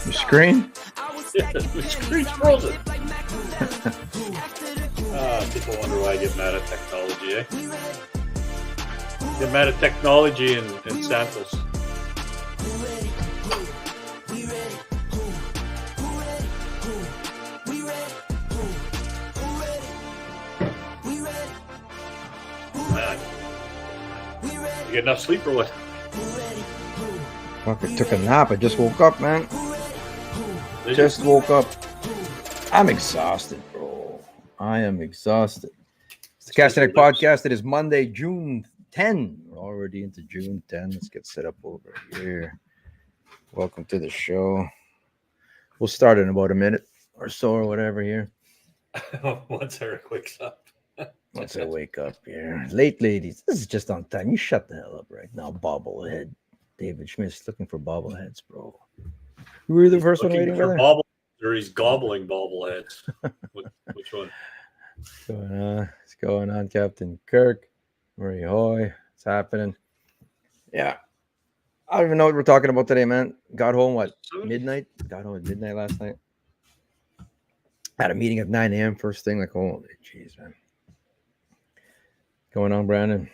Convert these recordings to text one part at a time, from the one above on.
Your screen? The screen's frozen. People wonder why I get mad at technology, eh? Get mad at technology and Santos. Man. You get enough sleep or what? Fuck, I took a nap. I just woke up, man. Just woke up. I'm exhausted, bro. I am exhausted. It's the Castanet Podcast. It is Monday, June 10. We're already into June 10. Let's get set up over here. Welcome to the show. We'll start in about a minute or so or whatever here. Once Eric wakes up. Once I wake up here. Late ladies. This is just on time. You shut the hell up right now, bobblehead. David Schmidt's looking for bobbleheads, bro. Who were the first one waiting for bobble, or he's gobbling bobbleheads. Which one? What's going on, Captain Kirk? Marie Hoy. What's happening? Yeah. I don't even know what we're talking about today, man. Got home, midnight? Got home at midnight last night. Had a meeting at 9 a.m. first thing. Like, holy jeez, man. Going on, Brandon?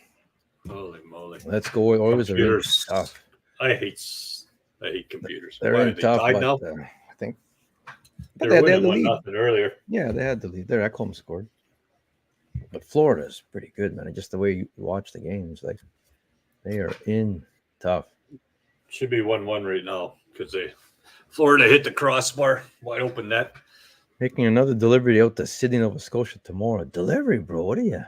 Holy moly. Let's go. Always are tough. I hate computers. They're in tough, but now? I think they had the lead. Nothing earlier. Yeah, they had the lead. Their Ekholm scored. But Florida's pretty good, man. Just the way you watch the games, like they are in tough. Should be 1-1 right now because Florida hit the crossbar, wide open net. Making another delivery out to Sydney, Nova Scotia tomorrow. Delivery, bro. What are you?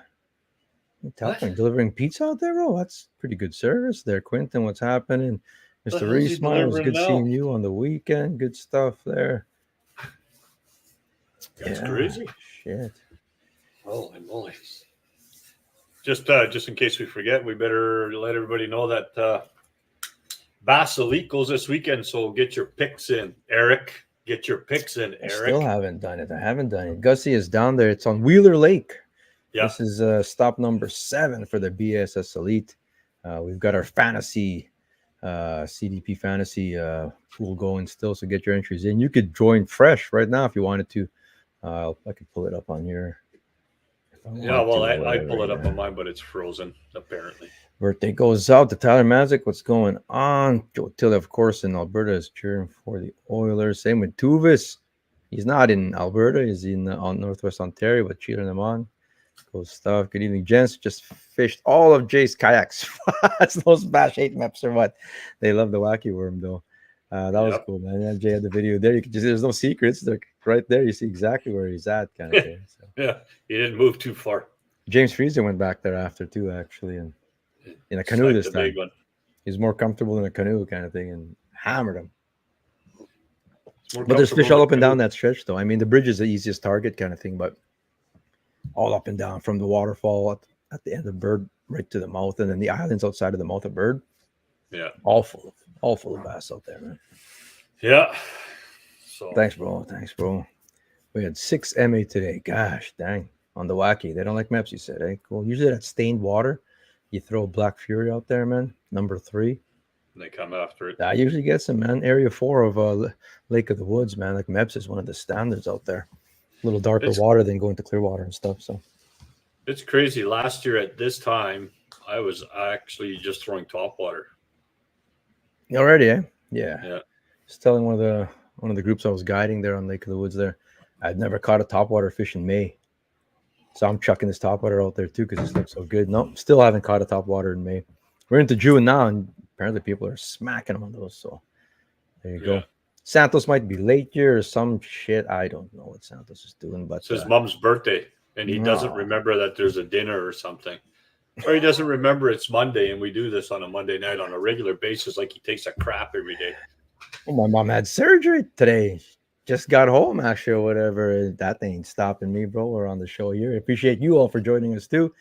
Delivering pizza out there, bro? That's pretty good service there, Quentin. What's happening? Mr. Reesmeyer, it was good seeing you on the weekend. Good stuff there. That's crazy. Shit. Holy moly. Just in case we forget, we better let everybody know that Bass Elite goes this weekend, so get your picks in, Eric. Get your picks in, Eric. I still haven't done it. I haven't done it. Gussie is down there. It's on Wheeler Lake. Yeah. This is stop number 7 for the BSS Elite. We've got our fantasy CDP fantasy pool going still, so get your entries in. You could join fresh right now if you wanted to. I could pull it up on here. Yeah, well, I pull it up on mine, but it's frozen apparently. Birthday goes out to Tyler Mazik. What's going on? Joe Tilley, of course, in Alberta is cheering for the Oilers. Same with Tuvis. He's not in Alberta. He's in Northwest Ontario, but cheering them on. Cool stuff. Good evening, gents. Just fished all of Jay's kayaks. That's those Bash 8 maps or what? They love the wacky worm, though. That was cool, man. Yeah, Jay had the video there. You can there's no secrets. They're right there. You see exactly where he's at, kind of thing. So. Yeah, he didn't move too far. James Friesen went back there after, too, actually, and in a canoe this time. He's more comfortable in a canoe kind of thing and hammered him. But there's fish all up and down that stretch, though. I mean, the bridge is the easiest target kind of thing, but all up and down from the waterfall at the end of Bird right to the mouth, and then the islands outside of the mouth of Bird. Yeah. All full of bass out there, man. Yeah. So Thanks, bro. We had 6 MA today. Gosh, dang. On the wacky. They don't like maps, you said, eh? Cool. Usually that stained water, you throw Black Fury out there, man. Number 3. And they come after it. That usually gets them, man. Area 4 of Lake of the Woods, man. Like Meps is one of the standards out there. A little darker water than going to clear water and stuff. So it's crazy. Last year at this time, I was actually just throwing topwater. Already, eh? Yeah. Just telling one of the groups I was guiding there on Lake of the Woods there, I'd never caught a topwater fish in May. So I'm chucking this topwater out there too because it looks so good. No, still haven't caught a topwater in May. We're into June now, and apparently people are smacking them on those. So there you go. Santos might be late here or some shit. I don't know what Santos is doing, but it's his mom's birthday, and he doesn't remember that there's a dinner or something. Or he doesn't remember it's Monday, and we do this on a Monday night on a regular basis, like he takes a crap every day. Well, my mom had surgery today. Just got home, actually, or whatever. That ain't stopping me, bro. We're on the show here. I appreciate you all for joining us, too.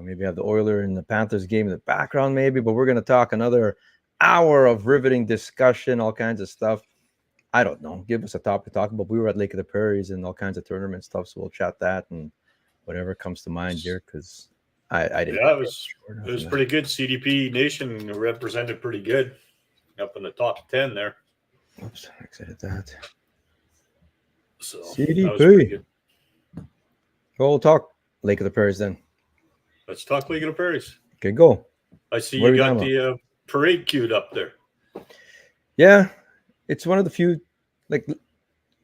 Maybe have the Oiler and the Panthers game in the background, maybe, but we're going to talk another hour of riveting discussion, all kinds of stuff. I don't know. Give us a topic to talk about. We were at Lake of the Prairies and all kinds of tournament stuff, so we'll chat that and whatever comes to mind here because I didn't. Yeah, it was pretty good. CDP Nation represented pretty good up in the top 10 there. Oops, I exited that. So that was pretty CDP. good. Well, we'll talk Lake of the Prairies then. Let's talk League of the Prairies. Okay, go. I see What are you we got talking about? the parade queued up there. Yeah, it's one of the few, like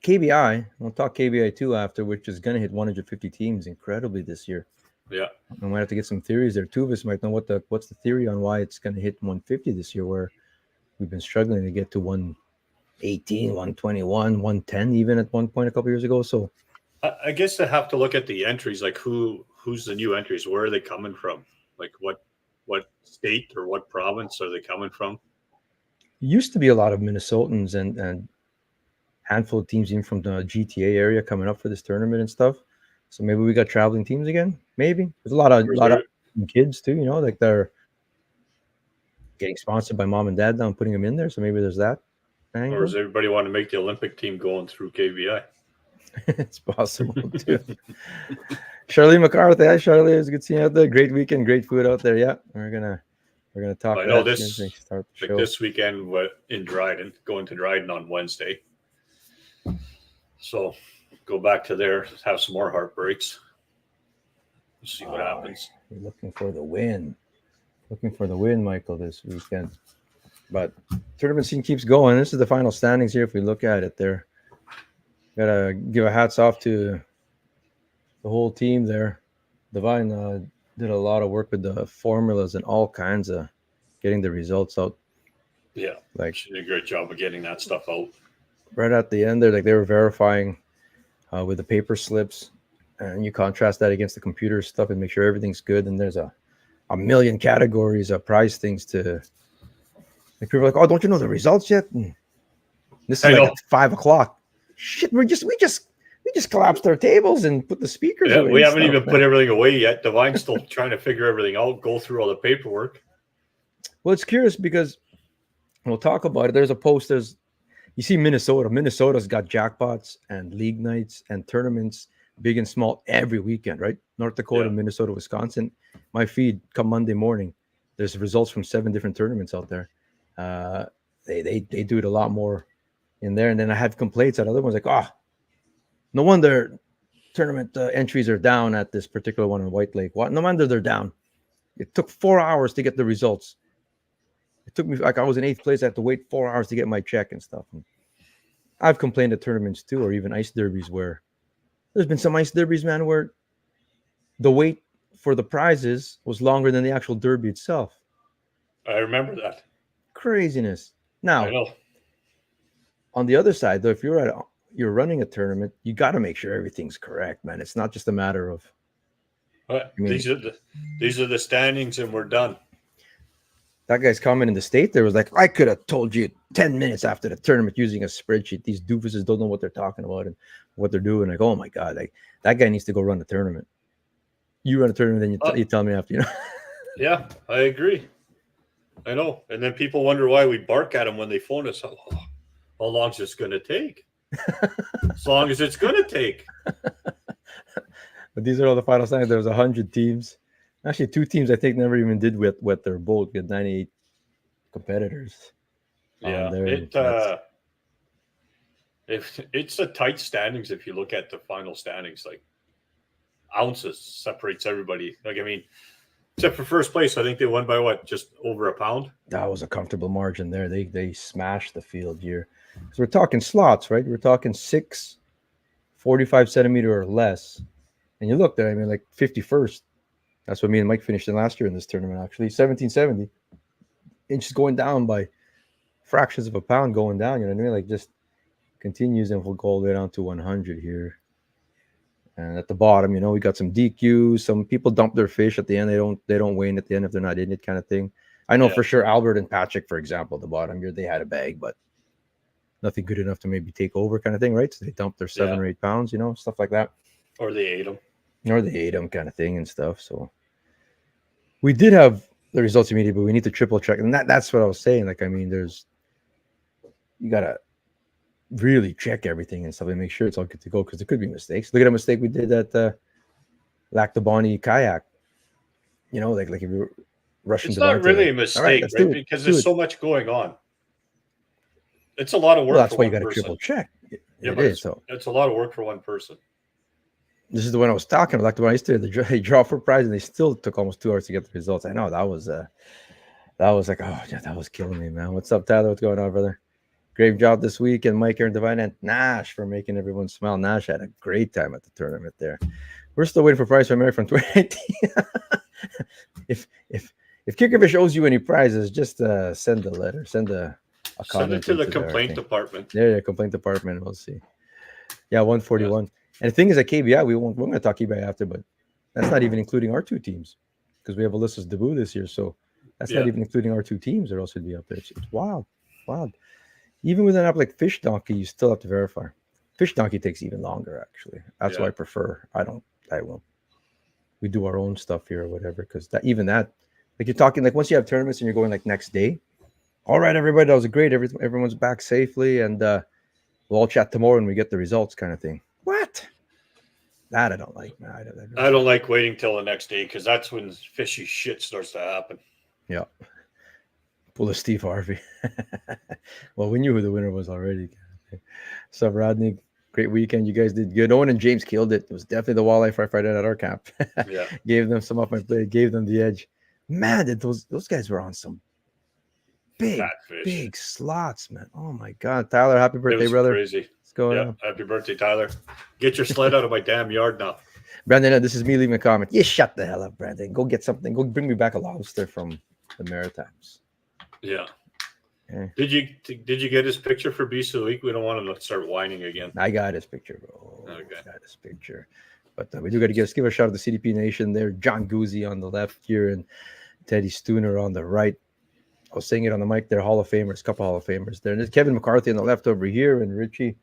KBI. We'll talk KBI too after, which is going to hit 150 teams incredibly this year. Yeah. I might have to get some theories there. Two of us might know what's the theory on why it's going to hit 150 this year, where we've been struggling to get to 118, 121, 110 even at one point a couple years ago. So I guess I have to look at the entries, like who's the new entries? Where are they coming from? Like what state or what province are they coming from? used to be a lot of Minnesotans and handful of teams even from the GTA area coming up for this tournament and stuff. So maybe we got traveling teams again. Maybe there's a lot of Or is lot of there kids too. Like they're getting sponsored by mom and dad now and putting them in there. So maybe there's that or angle. does everybody want to make the Olympic team going through KBI? It's possible too. Charlie McCarthy, hi Charlie, it's good seeing you out there. Great weekend, great food out there. Yeah, we're gonna talk I know that as soon as we this start the like show. this weekend in Dryden, going to Dryden on Wednesday. So go back to there, have some more heartbreaks. See what happens. We're looking for the win. Looking for the win, Michael, this weekend. But tournament scene keeps going. This is the final standings here. If we look at it, there, gotta give a hats off to the whole team there. Divine did a lot of work with the formulas and all kinds of getting the results out. Yeah, Like she did a great job of getting that stuff out. right at the end there, like they were verifying with the paper slips, and you contrast that against the computer stuff and make sure everything's good. And there's a million categories of prize things to. Like people are like, oh, don't you know the results yet? And this is I like know. at 5 o'clock. Shit, we just collapsed our tables and put the speakers Yeah, away we and haven't stuff, even man. put everything away yet. Divine's still trying to figure everything out, go through all the paperwork. Well, it's curious because we'll talk about it. There's a post. You see Minnesota. Minnesota's got jackpots and league nights and tournaments, big and small, every weekend, right? North Dakota, Yeah. Minnesota, Wisconsin. My feed come Monday morning. There's results from 7 different tournaments out there. Uh, they do it a lot more in there. And then I have complaints at other ones like, oh, no wonder tournament entries are down at this particular one in White Lake. What? No wonder they're down. It took 4 hours to get the results. It took me like I was in 8th place. I had to wait 4 hours to get my check and stuff. And I've complained at tournaments too, or even ice derbies where there's been some ice derbies, man, where the wait for the prizes was longer than the actual derby itself. I remember that. Craziness. I Now, know. on the other side, though, if you're running a tournament, you got to make sure everything's correct, man. It's not just a matter of. But I mean, these are the standings, and we're done. that guy's comment in the state there was like, I could have told you 10 minutes after the tournament using a spreadsheet. These doofuses don't know what they're talking about and what they're doing. Like, oh my God, like that guy needs to go run a tournament. You run a tournament, then you tell me after, Yeah, I agree. I know. And then people wonder why we bark at them when they phone us. How long is this going to take? As long as it's going to take. But these are all the final signs. There was 100 teams. Actually, 2 teams I think never even did wet their boat. We had 98 competitors on Yeah, there. And that's if it's a tight standings. If you look at the final standings, like ounces separates everybody. Like I mean, except for first place, I think they won by what, just over a pound. that was a comfortable margin there. They smashed the field here. So we're talking slots, right? We're talking 6, 45 centimeter or less. And you look there, I mean, like 51st. That's what me and Mike finished in last year in this tournament, actually. 1770. Inches going down by fractions of a pound going down. You know what I mean? Like just continues and we'll go all the way down to 100 here. And at the bottom, we got some DQs. Some people dump their fish at the end. They don't win at the end if they're not in it, kind of thing. I know for sure Albert and Patrick, for example, at the bottom here, they had a bag, but nothing good enough to maybe take over, kind of thing, right? So they dumped their 7 or 8 pounds, stuff like that. Or they ate them. Or they ate them, kind of thing, and stuff. So we did have the results immediately, but we need to triple check, and that's what I was saying. Like, I mean, you gotta really check everything and stuff and make sure it's all good to go because there could be mistakes. Look at a mistake we did at Lactabani kayak. Like if you were rushing. It's not really a all right, mistake, let's right? do it. Because Let's there's so much going on. It's a lot of Well, work that's for why you one got to person. triple check. Yeah, It but is. So it's a lot of work for one person. this is the one I was talking about. Like the one I used to they draw for prize, and they still took almost 2 hours to get the results. I know that was like, oh yeah, that was killing me, man. What's up, Tyler? What's going on, brother? Great job this week, and Mike, Aaron, Divine, and Nash for making everyone smile. Nash had a great time at the tournament there. We're still waiting for prize from Mary from 2019. if Kickerfish owes you any prizes, just send a letter, send a Send it comment to the into their complaint thing. department. There, complaint department. We'll see. Yeah, Yeah. 141. And the thing is, at KBI, we're going to talk KBI after, but that's not even including our two teams because we have Alyssa's debut this year. So that's not Yeah. even including our two teams that else would be up there. It's wild, wild. Even with an app like Fish Donkey, you still have to verify. Fish Donkey takes even longer, actually. That's why Yeah. I prefer. I won't. We do our own stuff here or whatever because that, like you're talking, like once you have tournaments and you're going like next day, all right, everybody, that was great. Everyone's back safely, and we'll all chat tomorrow when we get the results, kind of thing. What? That I don't like, man. I don't like waiting till the next day because that's when fishy shit starts to happen. Yeah. Pull a Steve Harvey. Well, we knew who the winner was already. So, Rodney, great weekend. You guys did good. Owen and James killed it. It was definitely the walleye fry Friday at our camp. Yeah. Gave them some off my plate, gave them the edge. Man, those guys were on some big, Fat fish. big slots, man. Oh my God. Tyler, happy It birthday, was brother. crazy. Let's go. Yeah. Happy birthday, Tyler. Get your sled out of my damn yard now. Brandon, this is me leaving a comment. You shut the hell up, Brandon. Go get something. Go bring me back a lobster from the Maritimes. Yeah. Yeah. Did you get his picture for Beast of the Week? We don't want him to start whining again. I got his picture, bro. Okay. I got his picture. But we do got to give a shout out to CDP Nation there. John Guzzi on the left here and Teddy Stooner on the right. I was saying it on the mic there. Hall of Famers, couple Hall of Famers there. And there's Kevin McCarthy on the left over here and Richie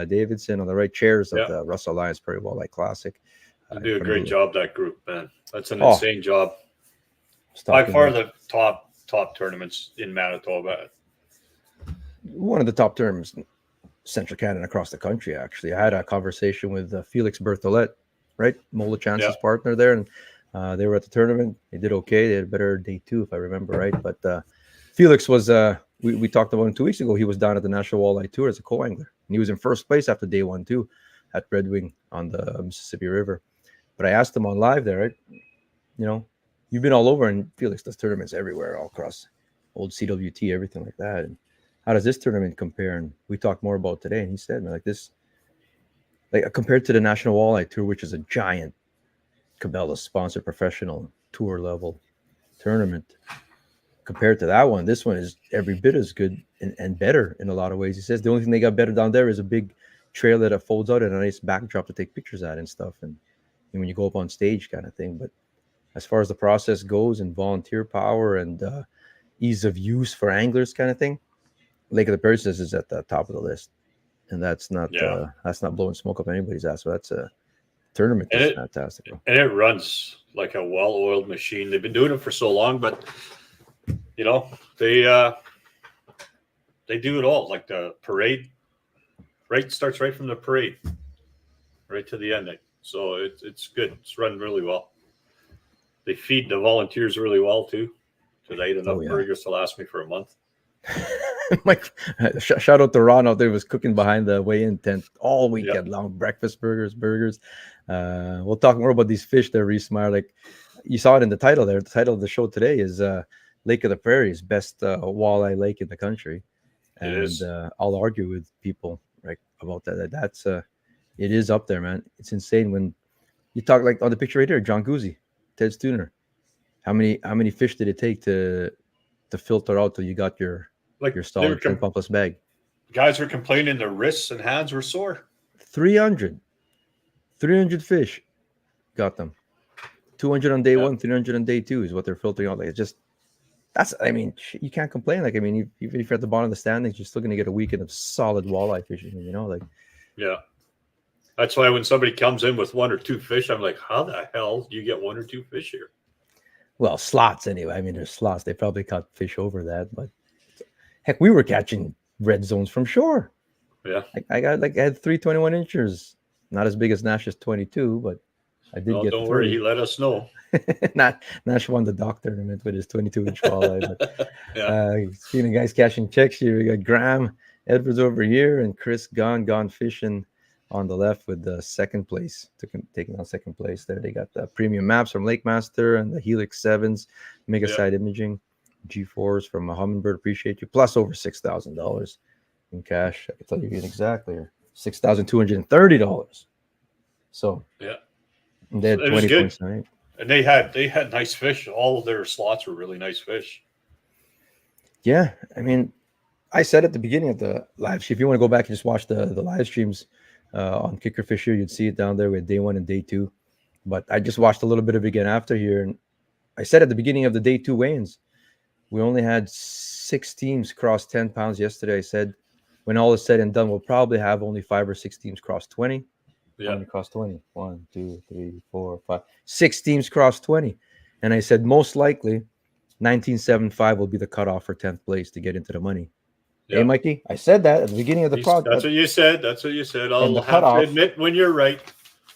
Davidson on the right, chairs of the Russell Alliance Prairie Walleye Classic. They do a great job, that group, man. That's an insane job. By far the top tournaments in Manitoba. One of the top tournaments in Central Canada and across the country, actually. I had a conversation with Felix Berthollet, right? Mola Chance's partner there. And they were at the tournament. They did okay. They had a better day two, if I remember right. But Felix was, we talked about him 2 weeks ago. He was down at the National Walleye Tour as a co-angler. And he was in first place after day 1, too, at Red Wing on the Mississippi River. But I asked him on live there, right? You know, you've been all over, and Felix does tournaments everywhere, all across old CWT, everything like that. And how does this tournament compare? And we talked more about today. And he said, man, like this, like compared to the National Walleye Tour, which is a giant Cabela's sponsored professional tour level tournament, compared to that one, this one is every bit as good and better in a lot of ways. He says the only thing they got better down there is a big trailer that folds out and a nice backdrop to take pictures at and stuff. And when you go up on stage kind of thing. But as far as the process goes and volunteer power and ease of use for anglers kind of thing, Lake of the Prairies is at the top of the list. And that's not blowing smoke up anybody's ass. So that's a tournament that's fantastic. Bro. And it runs like a well-oiled machine. They've been doing it for so long, but you know, they do it all. Like the parade, right, starts right from the parade, right to the end. So it's good. It's run really well. They feed the volunteers really well too. Because I ate enough burgers to last me for a month. Mike, shout out to Ron out there. He was cooking behind the weigh-in tent all weekend long. Breakfast burgers. We'll talk more about these fish there, Reese Meyer. Like you saw it in the title there. The title of the show today is Lake of the Prairies, best walleye lake in the country. And I'll argue with people right about that. That's it is up there, man. It's insane when you talk like on the picture right here, John Guzzi, Ted Stooner. How many fish did it take to filter out till you got your solid 10 pumpless bag? Guys were complaining their wrists and hands were sore. 300 fish got them. 200 on day 1, 300 on day 2 is what they're filtering out. Like it's just you can't complain. Like even if you're at the bottom of the standings, you're still going to get a weekend of solid walleye fishing. You know, like that's why when somebody comes in with 1 or 2 fish, I'm like, how the hell do you get 1 or 2 fish here? Well, slots anyway. I mean, there's slots. They probably caught fish over that, but heck, we were catching red zones from shore. Yeah, I had 3 21 inchers. Not as big as Nash's 22, but I did get. Don't worry, he let us know. Nash won the dock tournament with his 22-inch walleye. But speaking of guys cashing checks here, we got Graham Edwards over here, and Chris gone fishing on the left with the second place, taking on second place there. They got the premium maps from Lake Master and the Helix 7s, Mega Yeah. Side Imaging, G4s from a Humminbird. Appreciate you. Plus over $6,000 in cash. I can tell you exactly. $6,230. So Yeah. they had It was 20 good. points tonight. And they had nice fish. All of their slots were really nice fish. Yeah. I mean, I said at the beginning of the live stream, if you want to go back and just watch the live streams on Kicker Fisher, you'd see it down there with day one and day two. But I just watched a little bit of it again after here. And I said at the beginning of the day two weigh-ins, we only had 6 teams cross 10 pounds yesterday. I said, when all is said and done, we'll probably have only 5 or 6 teams cross 20. How many cross 20? 1, 2, 3, 4, 5. 6 teams cross 20. And I said, most likely, 1975 will be the cutoff for 10th place to get into the money. Yeah. Hey, Mikey, I said that at the beginning of the podcast. That's what you said. That's what you said. I'll the have cutoff- to admit when you're right.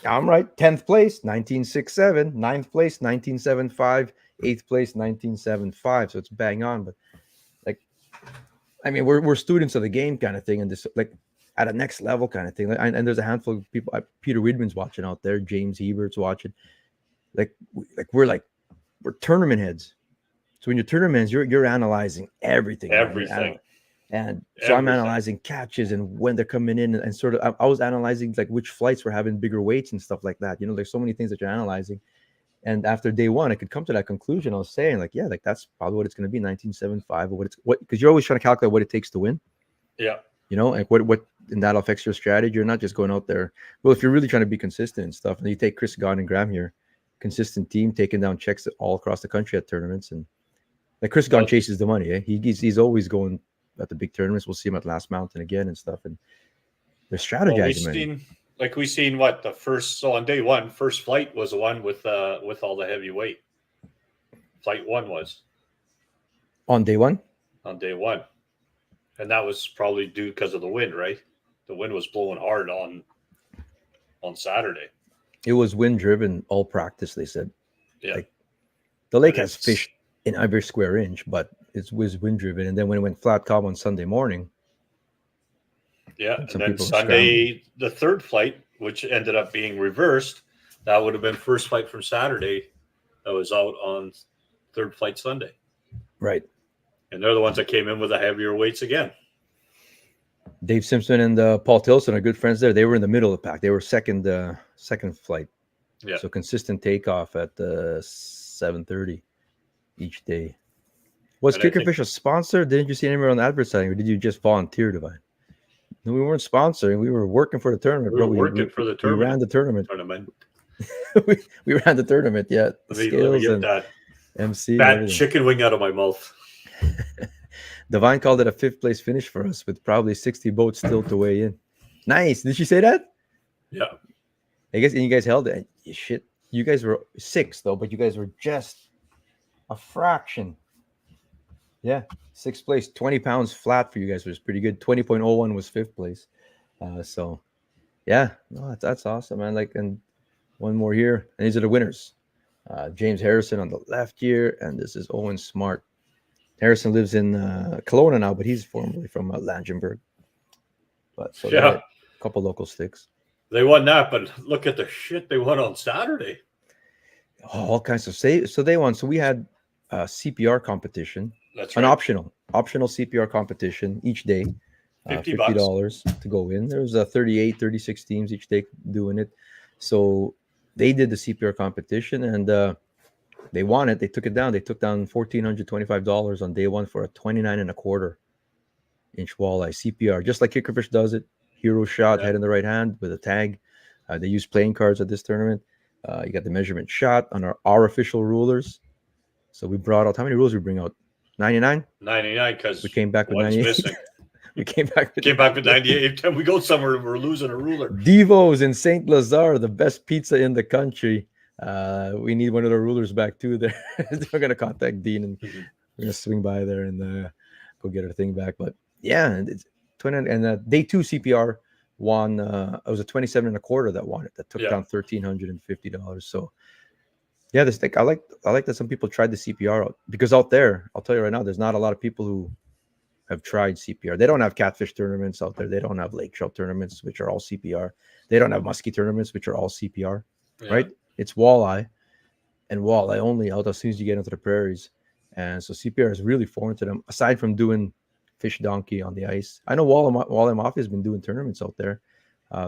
I'm right. 10th place, 1967. 9th place, 1975. 8th place, 1975. So it's bang on. But like, I mean, we're students of the game kind of thing, and this like at a next level kind of thing. And there's a handful of people. Peter Weidman's watching out there. James Hebert's watching. We're tournament heads. So when you're tournament heads, you're analyzing everything. Everything. And so I'm analyzing catches and when they're coming in, and sort of I was analyzing like which flights were having bigger weights and stuff like that. You know, there's so many things that you're analyzing. And after day one, I could come to that conclusion. I was saying, like, yeah, like that's probably what it's going to be, 1975, or because you're always trying to calculate what it takes to win. Yeah. You know, like what and that affects your strategy. You're not just going out there. Well, if you're really trying to be consistent and stuff, and you take Chris Gunn and Graham here, consistent team taking down checks all across the country at tournaments, and like Chris Gunn chases the money. Eh? He's always going at the big tournaments. We'll see him at Last Mountain again and stuff, and they're strategizing. We seen what the first. So on day one, first flight was the one with all the heavy weight. Flight 1 was on day one. On day one, and that was probably due because of the wind, right? The wind was blowing hard on Saturday. It was wind driven all practice. They said, yeah. Like, the lake has fish in every square inch, but it was wind driven. And then when it went flat calm on Sunday morning. Yeah, and then Sunday, the third flight, which ended up being reversed, that would have been first flight from Saturday that was out on third flight Sunday. Right. And they're the ones that came in with the heavier weights again. Dave Simpson and Paul Tilson are good friends there. They were in the middle of the pack. They were second flight. Yeah. So consistent takeoff at 7:30 each day. Was Kickerfish a sponsor? Didn't you see anywhere on the advertising, or did you just volunteer, Divine? No, we weren't sponsoring. We were working for the tournament. We ran the tournament. we ran the tournament. Yeah, the scales and that MC. Bad chicken wing out of my mouth. Divine called it a 5th place finish for us, with probably 60 boats still to weigh in. Nice. Did she say that? Yeah. I guess, and you guys held it. Shit. You guys were 6th though, but you guys were just a fraction. Yeah, 6th place, 20 pounds flat for you guys was pretty good. 20.01 was 5th place. So, yeah, no, that's awesome, man. Like, and one more here, and these are the winners. James Harrison on the left here, and this is Owen Smart. Harrison lives in Kelowna now, but he's formerly from Langenburg. But so yeah, a couple local sticks. They won that, but look at the shit they won on Saturday. Oh, all kinds of so they won. So we had a CPR competition. That's right. An optional CPR competition each day. $50 to go in. There was 38, 36 teams each day doing it. So they did the CPR competition, and they won it. They took it down. They took down $1,425 on day one for a 29.25 inch walleye CPR, just like Kickerfish does it. Hero shot, head in the right hand with a tag. They use playing cards at this tournament. You got the measurement shot on our official rulers. So we brought out, how many rulers did we bring out? 99? 99, because we came back with 98. Missing. We came back with 98. Every time we go somewhere, we're losing a ruler. Devo's in St. Lazare, the best pizza in the country. We need one of the rulers back too there. We're going to contact Dean, and we're going to swing by there and go get our thing back. But yeah, it's 20, and day 2 CPR won. It was a 27.25 that won it. That took down $1,350. So yeah, this thing, I like that some people tried the CPR out, because out there, I'll tell you right now, there's not a lot of people who have tried CPR. They don't have catfish tournaments out there. They don't have lake trout tournaments, which are all CPR. They don't have muskie tournaments, which are all CPR, right? It's walleye and walleye only out as soon as you get into the prairies. And so CPR is really foreign to them, aside from doing fish donkey on the ice. I know Walleye Mafia has been doing tournaments out there.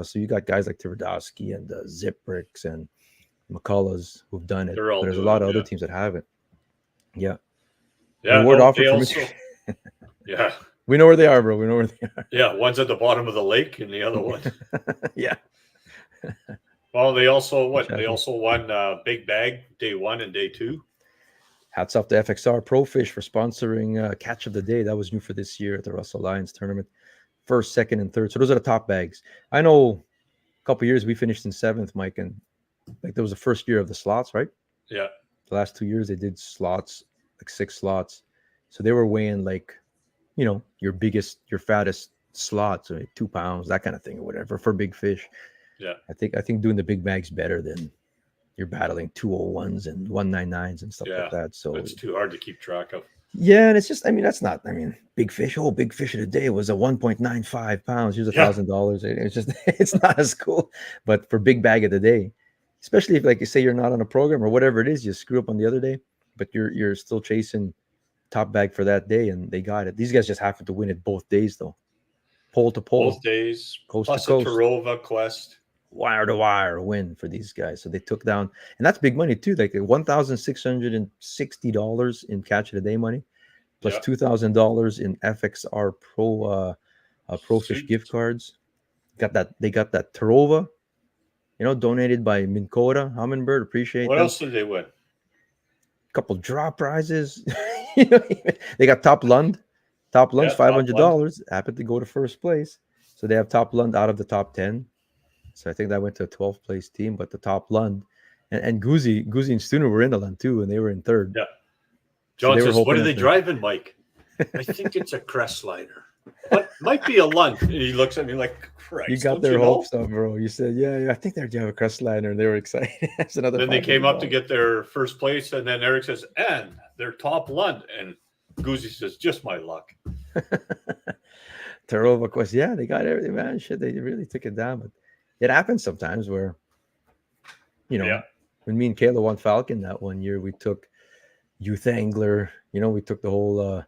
So you got guys like Tverdovsky and Ziprix and McCullough's who've done it. But there's a lot of other teams that haven't. Yeah. Yeah. Reward No, offer they for also, yeah. We know where they are, bro. We know where they are. Yeah. One's at the bottom of the lake and the other one. Yeah. Well, they also won Big Bag day 1 and day 2. Hats off to FXR Pro Fish for sponsoring Catch of the Day. That was new for this year at the Russell Lions tournament. First, second, and third. So those are the top bags. I know a couple years we finished in 7th, Mike, and like there was the first year of the slots, right? Yeah. The last 2 years they did slots, like 6 slots. So they were weighing like, your biggest, your fattest slots, like 2 pounds, that kind of thing or whatever for big fish. Yeah. I think doing the big bags better than you're battling 201s and 199s and stuff like that. So it's too hard to keep track of. Yeah, and it's just, that's not, big fish. Oh, big fish of the day was a 1.95 pounds. Here's $1,000. It's just, it's not as cool. But for big bag of the day, especially if, like you say, you're not on a program or whatever it is, you screw up on the other day, but you're still chasing top bag for that day, and they got it. These guys just happened to win it both days, though. Pole to pole. Both days. Coast plus to coast. A Tarova Quest. Wire to wire win for these guys. So they took down, and that's big money too, like $1,660 in catch of the day money, plus $2,000 in FXR Pro Fish gift cards. They got that Tarova, donated by Minn Kota Humminbird. Appreciate what them. else did they win? Couple draw prizes. They got Top Lund. Top Lund's $500. Happened to go to first place. So they have Top Lund out of the top 10. So I think that went to a 12th place team, but the top Lund and Goozy and Stooner were in the Lund too, and they were in third. Yeah. John says, what are they driving, Mike? I think it's a crest slider. What might be a Lund? And he looks at me like, Christ, you got their hopes up, bro. You said, yeah, I think they're have a crest slider, and they were excited. That's another. Then they came up to get their first place, and then Eric says, and their top Lund, and Goozy says, just my luck. Tarova Quest, yeah, they got everything, man. Shit, they really took it down, but it happens sometimes where, when me and Kayla won Falcon that one year, we took youth angler, we took the whole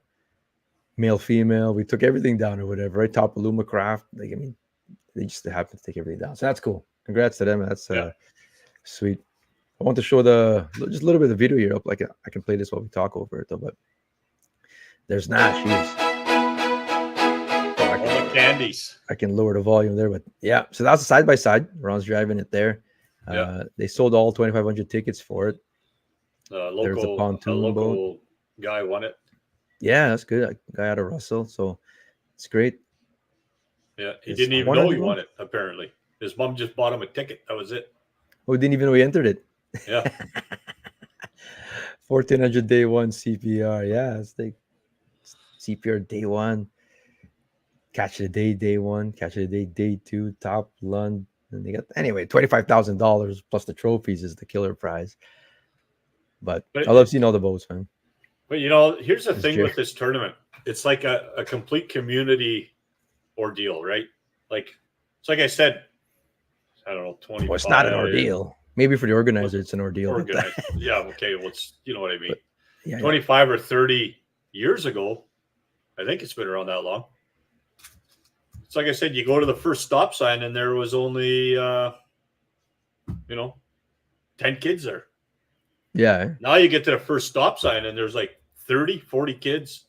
male, female, we took everything down or whatever, right? Top Aluma Craft. They just happened to take everything down. So that's cool. Congrats to them. That's sweet. I want to show just a little bit of the video here up. Like I can play this while we talk over it though, but there's not. Candies. I can lower the volume there, but yeah. So that's a side by side. Ron's driving it there. They sold all 2,500 tickets for it. There's a pontoon boat. Guy won it. Yeah, that's good. A guy out of Russell, so it's great. Yeah, he didn't even know he won it. Apparently, his mom just bought him a ticket. That was it. Oh, he didn't even know he entered it. Yeah. 1,400 day one CPR. Yeah, it's like CPR day one. Catch of the day one, catch of the day 2, top Lund, and they got $25,000 plus the trophies is the killer prize. But I love seeing all the boats, man. But here's the thing with this tournament: it's like a complete community ordeal, right? Like it's like I said, I don't know, 25. Well, it's not an ordeal. Maybe for the organizer, it's an ordeal. Yeah, okay. Well, you know what I mean. But, 25 or 30 years ago, I think it's been around that long. It's like I said, you go to the first stop sign and there was only, 10 kids there. Yeah. Now you get to the first stop sign and there's like 30, 40 kids.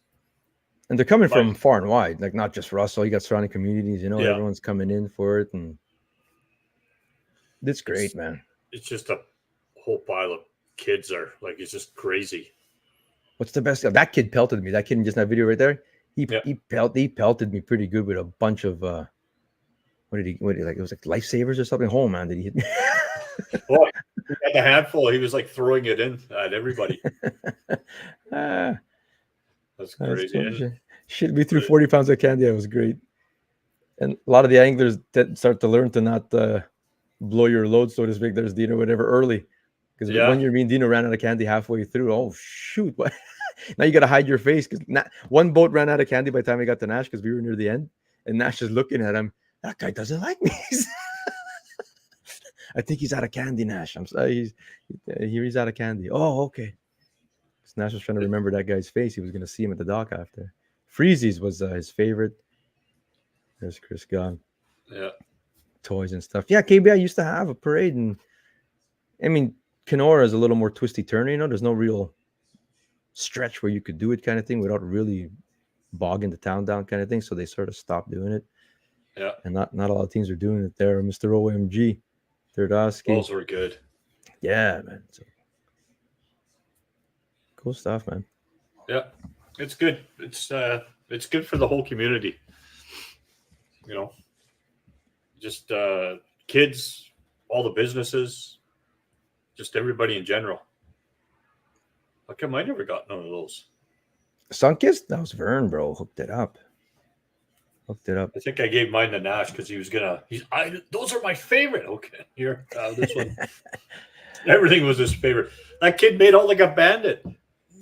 And they're coming from far and wide, like not just Russell. You got surrounding communities, everyone's coming in for it. And it's great, man. It's just a whole pile of kids there. Like, it's just crazy. What's the best? That kid pelted me. That kid in just that video right there. He pelted me pretty good with a bunch of what did he like? It was like lifesavers or something. Oh man, did he hit me? Boy, he had a handful. He was like throwing it in at everybody. That's crazy. Shit, we threw 40 pounds of candy. That was great. And a lot of the anglers start to learn to not blow your load, so to speak. There's Dino, whatever, early. Because one year me and Dino ran out of candy halfway through. Oh shoot! What? Now you got to hide your face because one boat ran out of candy by the time we got to Nash because we were near the end, and Nash is looking at him. That guy doesn't like me. I think he's out of candy, Nash. I'm sorry, he's out of candy. Oh, okay. Nash was trying to remember that guy's face. He was going to see him at the dock after. Freezy's was his favorite. There's Chris gone. Yeah. Toys and stuff. Yeah, KBI used to have a parade, and I mean, Kenora is a little more twisty turny. You know, there's no real stretch where you could do it, kind of thing, without really bogging the town down, kind of thing. So they sort of stopped doing it. Yeah. And not a lot of teams are doing it there. Mr. OMG, Thirdowski. Those were good. Yeah, man. So, cool stuff, man. Yeah, it's good. It's good for the whole community. You know, just kids, all the businesses, just everybody in general. How come I never got none of those? Sunkist? That was Vern, bro. Hooked it up. I think I gave mine to Nash because he was gonna. Those are my favorite. Okay, here, this one. Everything was his favorite. That kid made out like a bandit.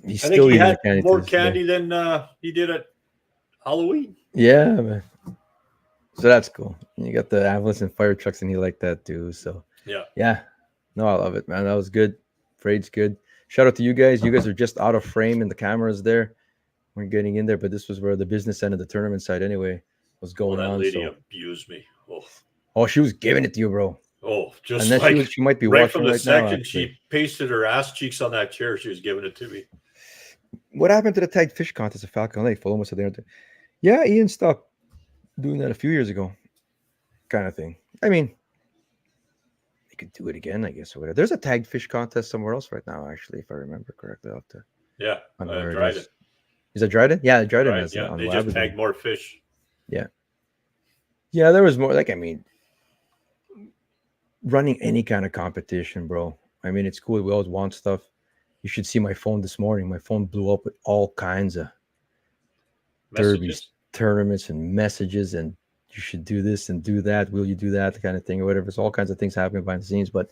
I think he had more candy than he did at Halloween. Yeah, man. So that's cool. You got the ambulance and fire trucks, and he liked that too. So yeah. No, I love it, man. That was good. Parade's good. Shout out to you guys. You guys are just out of frame in the cameras there. We're getting in there, but this was where the business end of the tournament side anyway was going on. That lady abused me. Oh, she was giving it to you, bro. Oh, just and like she might be right watching from the right second now, she pasted her ass cheeks on that chair. She was giving it to me. What happened to the tagged fish contest at Falcon Lake? Full almost at the end. Yeah, Ian stopped doing that a few years ago, kind of thing. I mean, they could do it again, I guess. Or whatever. There's a tagged fish contest somewhere else right now, actually, if I remember correctly. I'll have to. Yeah, Dryden. Is it Dryden? Yeah, Dryden Right, has yeah, on they Labrador. just tagged more fish. Yeah, there was more. Like, I mean, running any kind of competition, bro. I mean, it's cool. We always want stuff. You should see my phone this morning. My phone blew up with all kinds of derbies, tournaments, and messages, and you should do this and do that. Will you do that? The kind of thing, or whatever. It's all kinds of things happening behind the scenes. But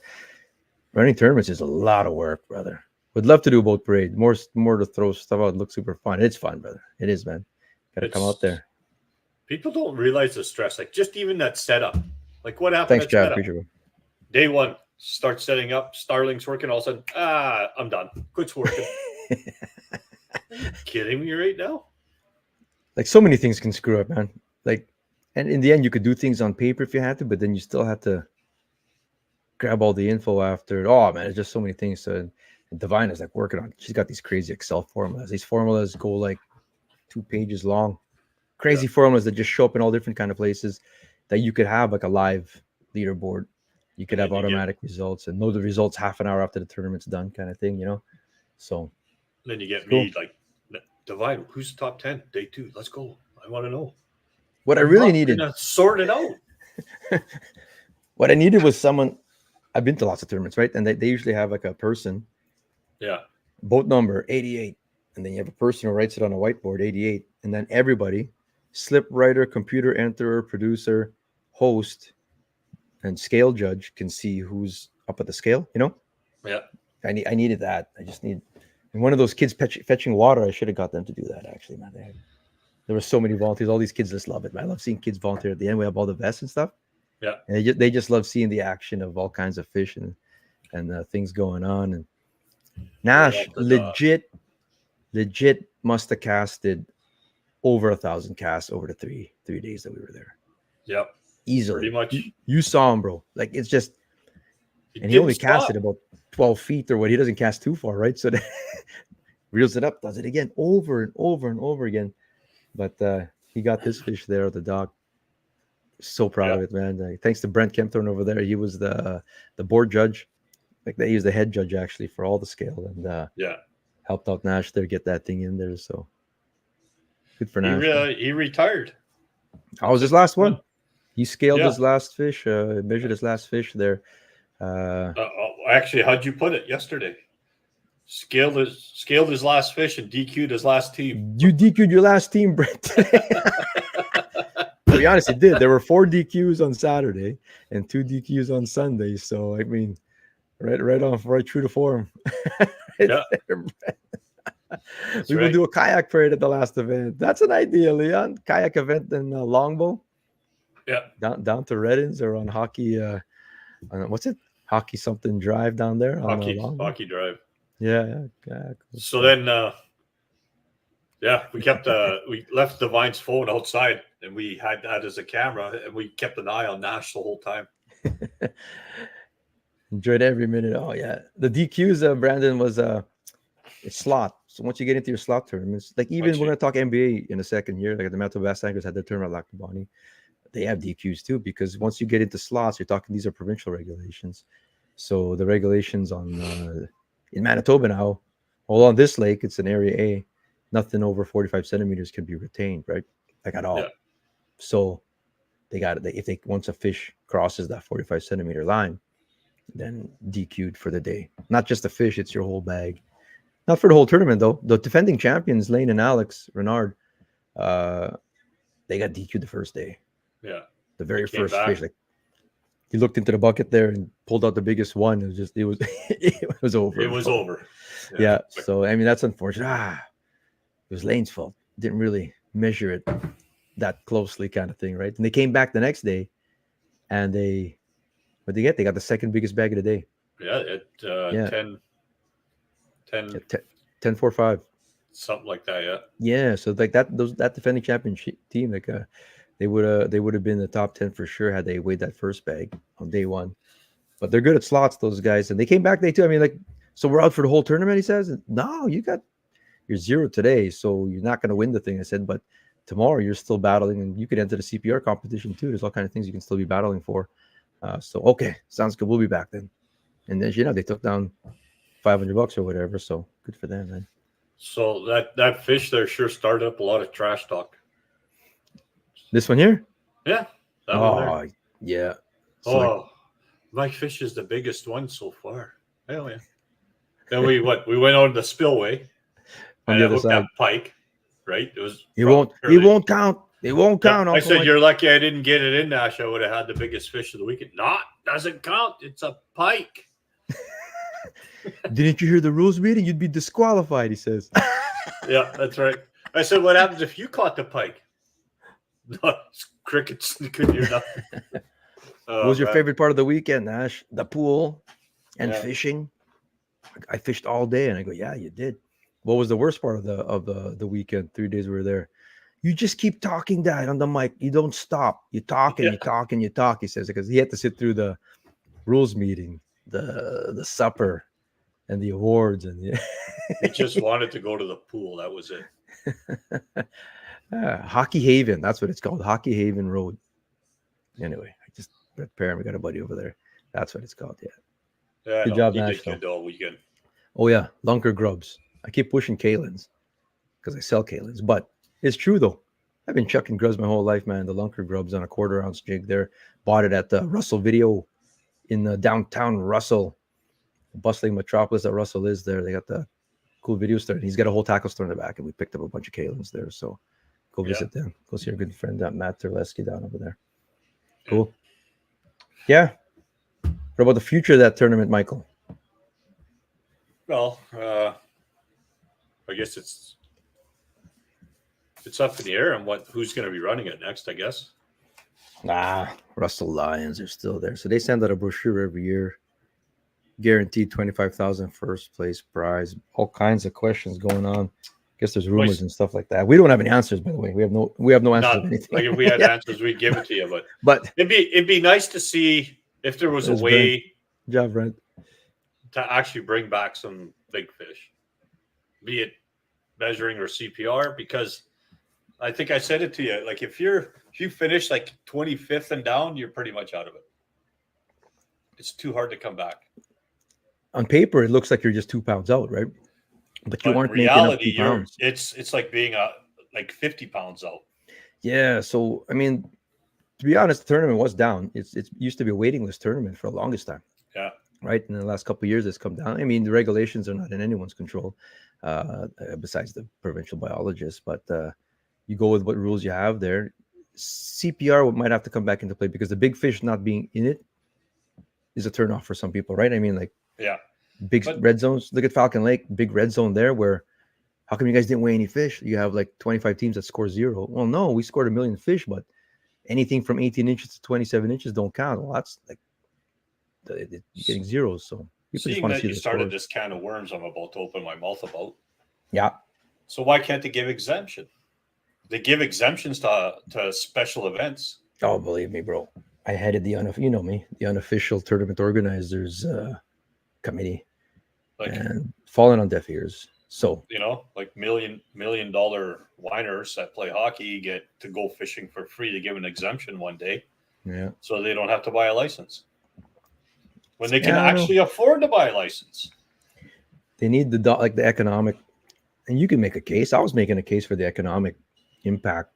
running tournaments is a lot of work, brother. Would love to do a boat parade. More to throw stuff out. It looks super fun. It's fun, brother. It is, man. Gotta come out there. People don't realize the stress. Like just even that setup. Like what happened? Thanks, Chad. Day one, start setting up. Starlink's working. All of a sudden, I'm done. Quits working. Are you kidding me right now? Like so many things can screw up, man. Like, and in the end, you could do things on paper if you had to, but then you still have to grab all the info after. Oh man, it's just so many things. So Divine is like working on. She's got these crazy Excel formulas. These formulas go like 2 pages long. Crazy formulas that just show up in all different kind of places that you could have like a live leaderboard. You could have automatic results and know the results half an hour after the tournament's done, kind of thing, you know. So then you get me like Divine. Who's the top 10? Day 2. Let's go. I want to know. What I really needed to sort it out. What I needed was someone. I've been to lots of tournaments, right? And they usually have like a person. Yeah. Boat number 88. And then you have a person who writes it on a whiteboard, 88. And then everybody, slip writer, computer enterer, producer, host, and scale judge can see who's up at the scale, you know? Yeah. I needed that. I just need. And one of those kids fetching water, I should have got them to do that, actually, man. There were so many volunteers. All these kids just love it, man. I love seeing kids volunteer at the end. We have all the vests and stuff. Yeah. And they just love seeing the action of all kinds of fish and things going on. And Nash legit must have casted over 1,000 casts over the three days that we were there. Yep. Easily. Pretty much. You saw him, bro. Like it's just, and he only casted about 12 feet or what. He doesn't cast too far, right? So that reels it up, does it again over and over and over again. But he got this fish there at the dock. So proud of it, man. Thanks to Brent Kempthorne over there. He was the board judge. Like he was the head judge actually for all the scale, and helped out Nash there get that thing in there. So good for Nash. He retired. I was his last one. He scaled his last fish, measured his last fish there. Actually, how'd you put it yesterday? Scaled his last fish and DQ'd his last team. You DQ'd your last team, Brent. To be honest, it did. There were 4 DQs on Saturday and 2 DQs on Sunday. So I mean, right true to form. There, That's We will right. do a kayak parade at the last event. That's an idea, Leon. Kayak event in Longbow, Yeah. down to Reddins or on hockey. What's it? Hockey something drive down there on Longbow. Hockey drive. Yeah, yeah, yeah. Cool So stuff. then, yeah, we left Divine's phone outside, and we had that as a camera, and we kept an eye on Nash the whole time. Enjoyed every minute. Oh yeah, the DQs, Brandon, was it's slot. So once you get into your slot tournaments, like even Once we're you, gonna talk NBA in a second here. Like the Manitoba Bass Anglers had their tournament at Lac they have DQs too because once you get into slots, you're talking these are provincial regulations. So the regulations on in Manitoba now, well on this lake, it's an area A, nothing over 45 centimeters can be retained, right? Like at yeah, all. So they got it. If they once a fish crosses that 45 centimeter line, then DQ'd for the day. Not just the fish, it's your whole bag. Not for the whole tournament though. The defending champions, Lane and Alex Renard, uh, they got DQ'd the first day. yeah. The They very came first back. fish, like he looked into the bucket there and pulled out the biggest one. It was it was over. It was over. Yeah. So I mean that's unfortunate. It was Lane's fault. Didn't really measure it that closely, kind of thing, right? And they came back the next day, and what they get? They got the second biggest bag of the day. Yeah, it Yeah. 10, Yeah, 10-4-5. something like that. Yeah, Yeah. So like that defending championship team, like they would have been the top 10 for sure had they weighed that first bag on day one. But they're good at slots, those guys, and they came back day two. I mean, like, so we're out for the whole tournament. He says, no, you're zero today, so you're not going to win the thing. I said, but tomorrow you're still battling, and you could enter the CPR competition too. There's all kind of things you can still be battling for. So okay, sounds good. We'll be back then. And then they took down $500 or whatever. So good for them, man. so that fish there sure started up a lot of trash talk. This one here. Yeah, that one there. Oh yeah. So like, Oh, my fish is the biggest one so far. Hell yeah. Then we went on the spillway on and the I other hooked side, that pike, right? It was it won't count. It won't count. I Uncle said, Mike. you're lucky I didn't get it in, Nash. I would have had the biggest fish of the weekend. No, doesn't count. It's a pike. Didn't you hear the rules meeting? You'd be disqualified, he says. Yeah, that's right. I said, what happens if you caught the pike? No, crickets couldn't hear nothing. What was your favorite part of the weekend, Nash? The pool and Yeah. fishing. I fished all day, and I go, yeah, you did. What was the worst part of the weekend? 3 days we were there. You just keep talking, Dad, on the mic. You don't stop. You talk and you talk and you talk. He says because he had to sit through the rules meeting, the supper, and the awards, and He just wanted to go to the pool. That was it. Hockey Haven. That's what it's called, Hockey Haven Road. Anyway, I just we got a buddy over there. That's what it's called. Yeah. Yeah, Good job, he Nash. did good all weekend. Oh yeah, Lunker Grubs. I keep pushing Kalins because I sell Kalins, but it's true though. I've been chucking grubs my whole life, man. The Lunker Grubs on a 1/4 ounce jig there. Bought it at the Russell Video in the downtown Russell, bustling metropolis that Russell is there. They got the cool video store. He's got a whole tackle store in the back, and we picked up a bunch of Kalins there. So go visit them. Go see our good friend Matt Terleski down over there. Cool. Yeah. What about the future of that tournament, Michael? Well, I guess it's up in the air on who's going to be running it next, I guess. Russell Lions are still there. So they send out a brochure every year. Guaranteed 25,000 first place prize. All kinds of questions going on. I guess there's rumors and stuff like that. We don't have any answers, by the way. We have no answers of anything. Like if we had answers, we'd give it to you. But it'd be nice to see if there was a way job, Brent, to actually bring back some big fish, be it measuring or CPR, because I think I said it to you. Like if you finish like 25th and down, you're pretty much out of it. It's too hard to come back. On paper, it looks like you're just 2 pounds out, right? But you aren't reality, making up 2 pounds. It's like being like 50 pounds out. Yeah. So I mean, to be honest, the tournament was down. It used to be a waiting list tournament for the longest time. Yeah. Right. In the last couple of years, it's come down. I mean, the regulations are not in anyone's control, besides the provincial biologists. But you go with what rules you have there. CPR might have to come back into play because the big fish not being in it is a turnoff for some people, right? I mean, like, big red zones. Look at Falcon Lake, big red zone there where how come you guys didn't weigh any fish? You have like 25 teams that score zero. Well, no, we scored 1,000,000 fish, but anything from 18 inches to 27 inches don't count. Well, that's like you're getting zeros. So people just Seeing want to that see you the started scores. this can of worms, I'm about to open my mouth about. Yeah. So why can't they give exemption? They give exemptions to special events. Oh, believe me, bro. I headed you know me, the unofficial tournament organizers committee, Like, and fallen on deaf ears. So like million-dollar whiners that play hockey get to go fishing for free to give an exemption one day, yeah, so they don't have to buy a license when they can yeah, I know. actually afford to buy a license. They need the economic, and you can make a case. I was making a case for the economic impact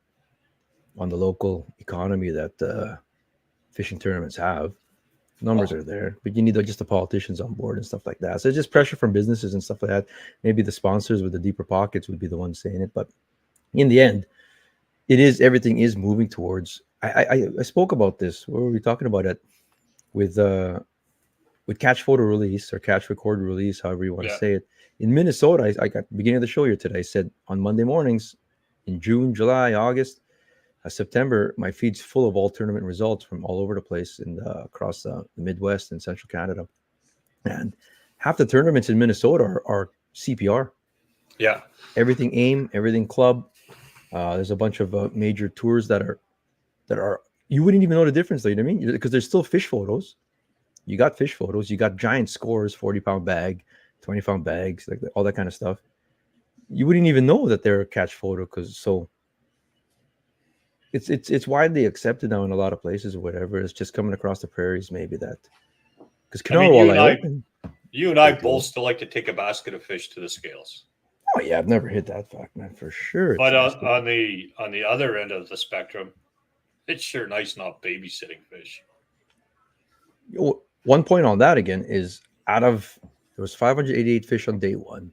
on the local economy that fishing tournaments have. Numbers are there, but you need just the politicians on board and stuff like that. So it's just pressure from businesses and stuff like that. Maybe the sponsors with the deeper pockets would be the ones saying it, but in the end, everything is moving towards. I spoke about this. What were we talking about it with catch photo release or catch record release, however you want to Yeah. say it. In Minnesota, I got beginning of the show here today. I said on Monday mornings in June, July, August, September, my feed's full of all tournament results from all over the place in across the Midwest and Central Canada, and half the tournaments in Minnesota are CPR. Yeah. Everything AIM, everything club. There's a bunch of major tours that are you wouldn't even know the difference, though. You know what I mean? Because there's still fish photos. You got fish photos. You got giant scores, 40-pound bag, 20-pound bags, like all that kind of stuff. You wouldn't even know that they're a catch photo because it's widely accepted now in a lot of places or whatever. It's just coming across the prairies, maybe that because Canal Walleye Open. You and I both still like to take a basket of fish to the scales. Oh yeah, I've never hit that fact, man, for sure. But on the other end of the spectrum, it's sure nice not babysitting fish. One point on that again is there was 588 fish on day one,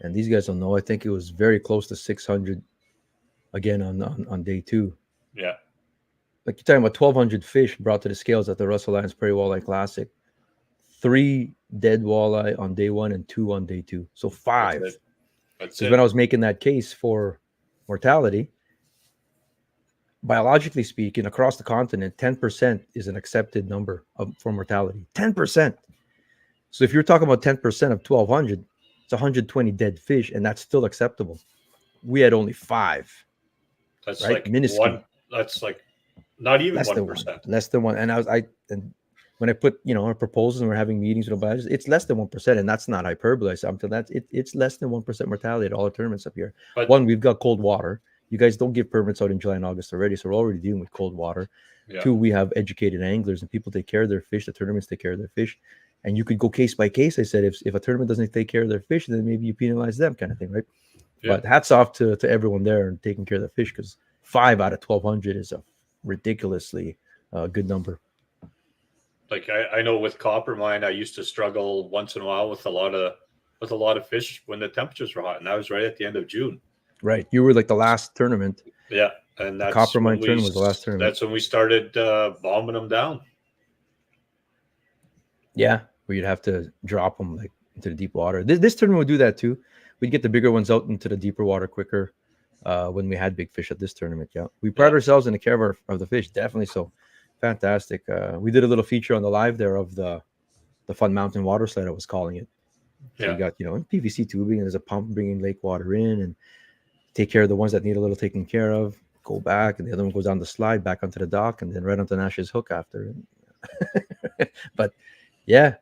and these guys don't know. I think it was very close to 600 again on day two. Yeah, like you're talking about 1,200 fish brought to the scales at the Russell Lyons Prairie Walleye Classic. 3 dead walleye on day one and 2 on day two, so 5. That's it. When I was making that case for mortality, biologically speaking, across the continent, 10% is an accepted number for mortality. 10%. So if you're talking about 10% of 1,200, it's 120 dead fish, and that's still acceptable. We had only 5. That's right? like minuscule. One. That's like not even 1%. Less than 1. And and when I put our proposals and we're having meetings with biologists, it's less than 1%, and that's not hyperbole. So I'm telling it's less than 1% mortality at all the tournaments up here. But one, we've got cold water. You guys don't give permits out in July and August already, so we're already dealing with cold water. Yeah. 2, we have educated anglers and people take care of their fish. The tournaments take care of their fish, and you could go case by case. I said if a tournament doesn't take care of their fish, then maybe you penalize them, kind of thing, right? Yeah. But hats off to everyone there and taking care of the fish, because 5 out of 1,200 is a ridiculously good number. Like I know with Coppermine, I used to struggle once in a while with a lot of fish when the temperatures were hot, and that was right at the end of June. Right, you were like the last tournament. Yeah, and that's Coppermine tournament was the last tournament. That's when we started bombing them down. Yeah, where you'd have to drop them like into the deep water. This tournament would do that too. We'd get the bigger ones out into the deeper water quicker when we had big fish at this tournament. Yeah, we pride ourselves in the care of the fish, definitely. So fantastic. We did a little feature on the live there of the Fun Mountain Water Slide, I was calling it. So you got PVC tubing, and there's a pump bringing lake water in and take care of the ones that need a little taken care of. Go back, and the other one goes down the slide back onto the dock, and then right onto Nash's hook after. But yeah,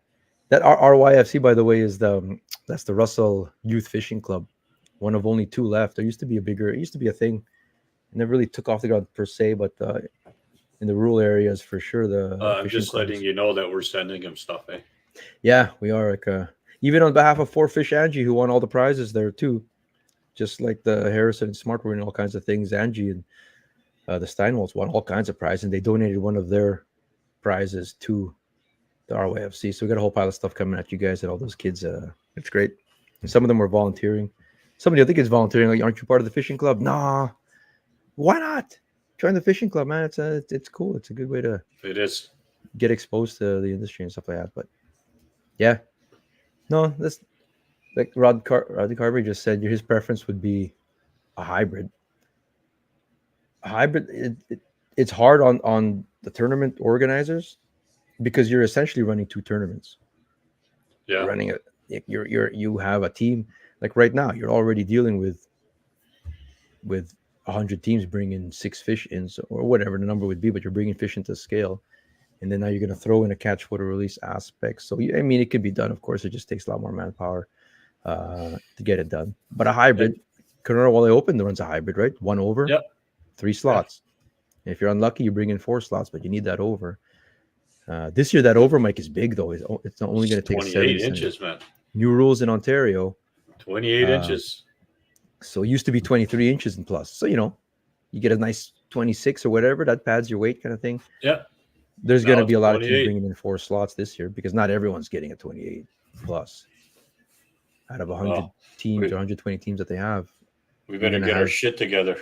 that RYFC, by the way, is that's the Russell Youth Fishing Club, one of only 2 left. It used to be a thing. It never really took off the ground per se, but in the rural areas for sure. I'm just letting you know that we're sending him stuff, eh? Yeah, we are. Like even on behalf of 4Fish Angie, who won all the prizes there too, just like the Harrison and Smart were in all kinds of things. Angie and the Steinwalds won all kinds of prizes, and they donated one of their prizes to the RYFC. So we got a whole pile of stuff coming at you guys and all those kids. It's great. And some of them were volunteering. Somebody, I think, is volunteering. Like, aren't you part of the fishing club? Nah. Why not? Join the fishing club, man. It's cool. It's a good way to get exposed to the industry and stuff like that. But yeah, no, like Rodney Carver just said, his preference would be a hybrid. A hybrid, it's hard on the tournament organizers because you're essentially running two tournaments. You're Yeah. running a you have a team like right now. You're already dealing with 100 teams bringing 6 fish in, so, or whatever the number would be, but you're bringing fish into scale, and then now you're going to throw in a catch photo release aspect. So I mean, it could be done. Of course, it just takes a lot more manpower to get it done. But a hybrid, Kenora Walleye Open runs a hybrid, right? One over, Yep. 3 slots. And if you're unlucky, you bring in 4 slots, but you need that over. This year, that over mic is big though. It's only going to take 28 70 inches, man. New rules in Ontario. 28 inches. So it used to be 23 inches and plus. So you get a nice 26 or whatever that pads your weight kind of thing. Yeah. There's Now going to it's be a lot of teams 28. bringing in 4 slots this year because not everyone's getting a 28 plus out of 100 Well, teams or 120 teams that they have. We better gonna get our have- shit together.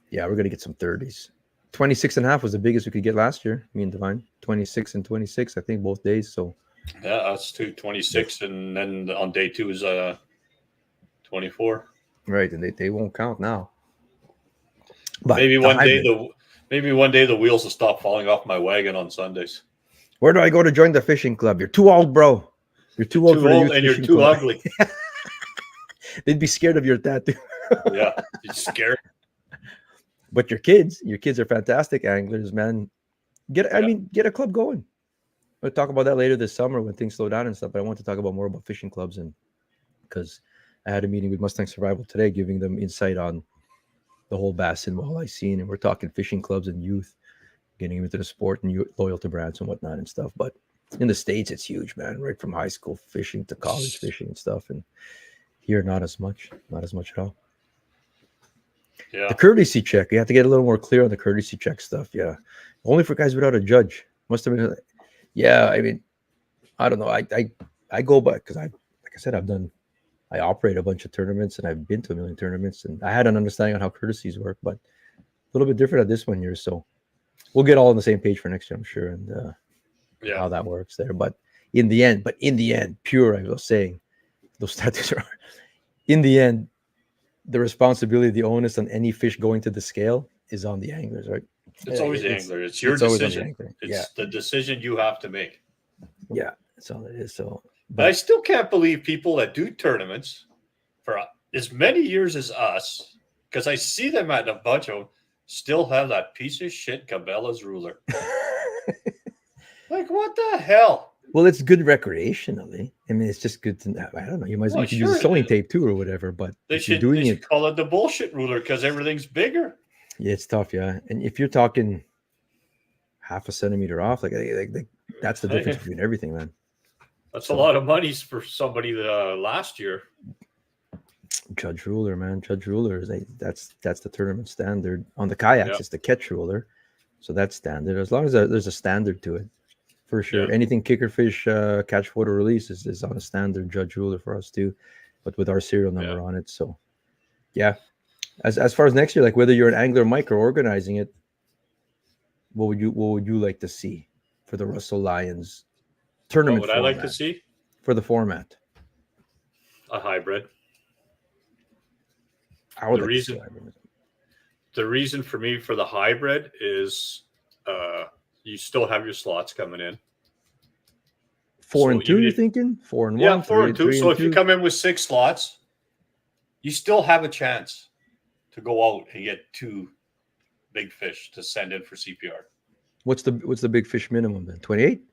Yeah, we're going to get some 30s. 26 and a half was the biggest we could get last year. Me and Divine, 26 and 26, I think both days. So Yeah, that's 226, and then on day 2 is 24. right, and they won't count now. But Maybe the one hybrid- day the wheels will stop falling off my wagon on Sundays. Where do I go to join the fishing club? You're too old, bro. You're too old Too for the old youth and you're fishing too club. ugly. They'd be scared of your tattoo. Yeah, you're scared. But your kids are fantastic anglers, man. Get a club going. We'll talk about that later this summer when things slow down and stuff. But I want to talk about more about fishing clubs, and because I had a meeting with Mustang Survival today, giving them insight on the whole bass and walleye scene, and we're talking fishing clubs and youth getting into the sport and loyal to brands and whatnot and stuff. But in the States, it's huge, man. Right from high school fishing to college fishing and stuff, and here not as much at all. Yeah. The courtesy check. You have to get a little more clear on the courtesy check stuff. Yeah. Only for guys without a judge. Must have been. Yeah. I mean, I don't know. I go by because like I said, I operate a bunch of tournaments and I've been to a million tournaments and I had an understanding on how courtesies work, but a little bit different at this one year. So we'll get all on the same page for next year, I'm sure. And how that works there. But in the end, pure, I was saying, those tattoos are, in the end, the responsibility, the onus on any fish going to the scale is on the anglers, right? It's always the angler. It's your always on the decision. angler. It's the decision you have to make. Yeah, that's all it is. So, But I still can't believe people that do tournaments for as many years as us, because I see them at a bunch of them, still have that piece of shit Cabela's ruler. Like, what the hell? well, it's good recreationally. I mean, it's just good to. I don't know. You might Well, you could sure use it sewing is. tape too, or whatever. But They if you're should, doing they it, should call it the bullshit ruler because everything's bigger. yeah, it's tough. Yeah, and if you're talking half a centimeter off, like that's the difference between everything, man. That's a lot of money for somebody that last year. Judge ruler, man. Judge ruler is that's the tournament standard. On the kayaks, Yeah. it's the catch ruler, so that's standard. As long as there's a standard to it, for sure. Yeah. Anything kickerfish, catch photo release is on a standard judge ruler for us too, but with our serial number on it. So, yeah. As far as next year, like whether you're an angler, Mike, or organizing it, what would you like to see for the Russell Lions tournament? What would I like to see? for the format? A hybrid. I would The like to see reason- hybrid. The reason for me for the hybrid is you still have your slots coming in. 4 So and 2, even you're if- thinking 4 and Yeah, 1, 4 and 2. 3 So and if you 2. come in with 6 slots, you still have a chance to go out and get 2 big fish to send in for CPR. What's the big fish minimum then? 28,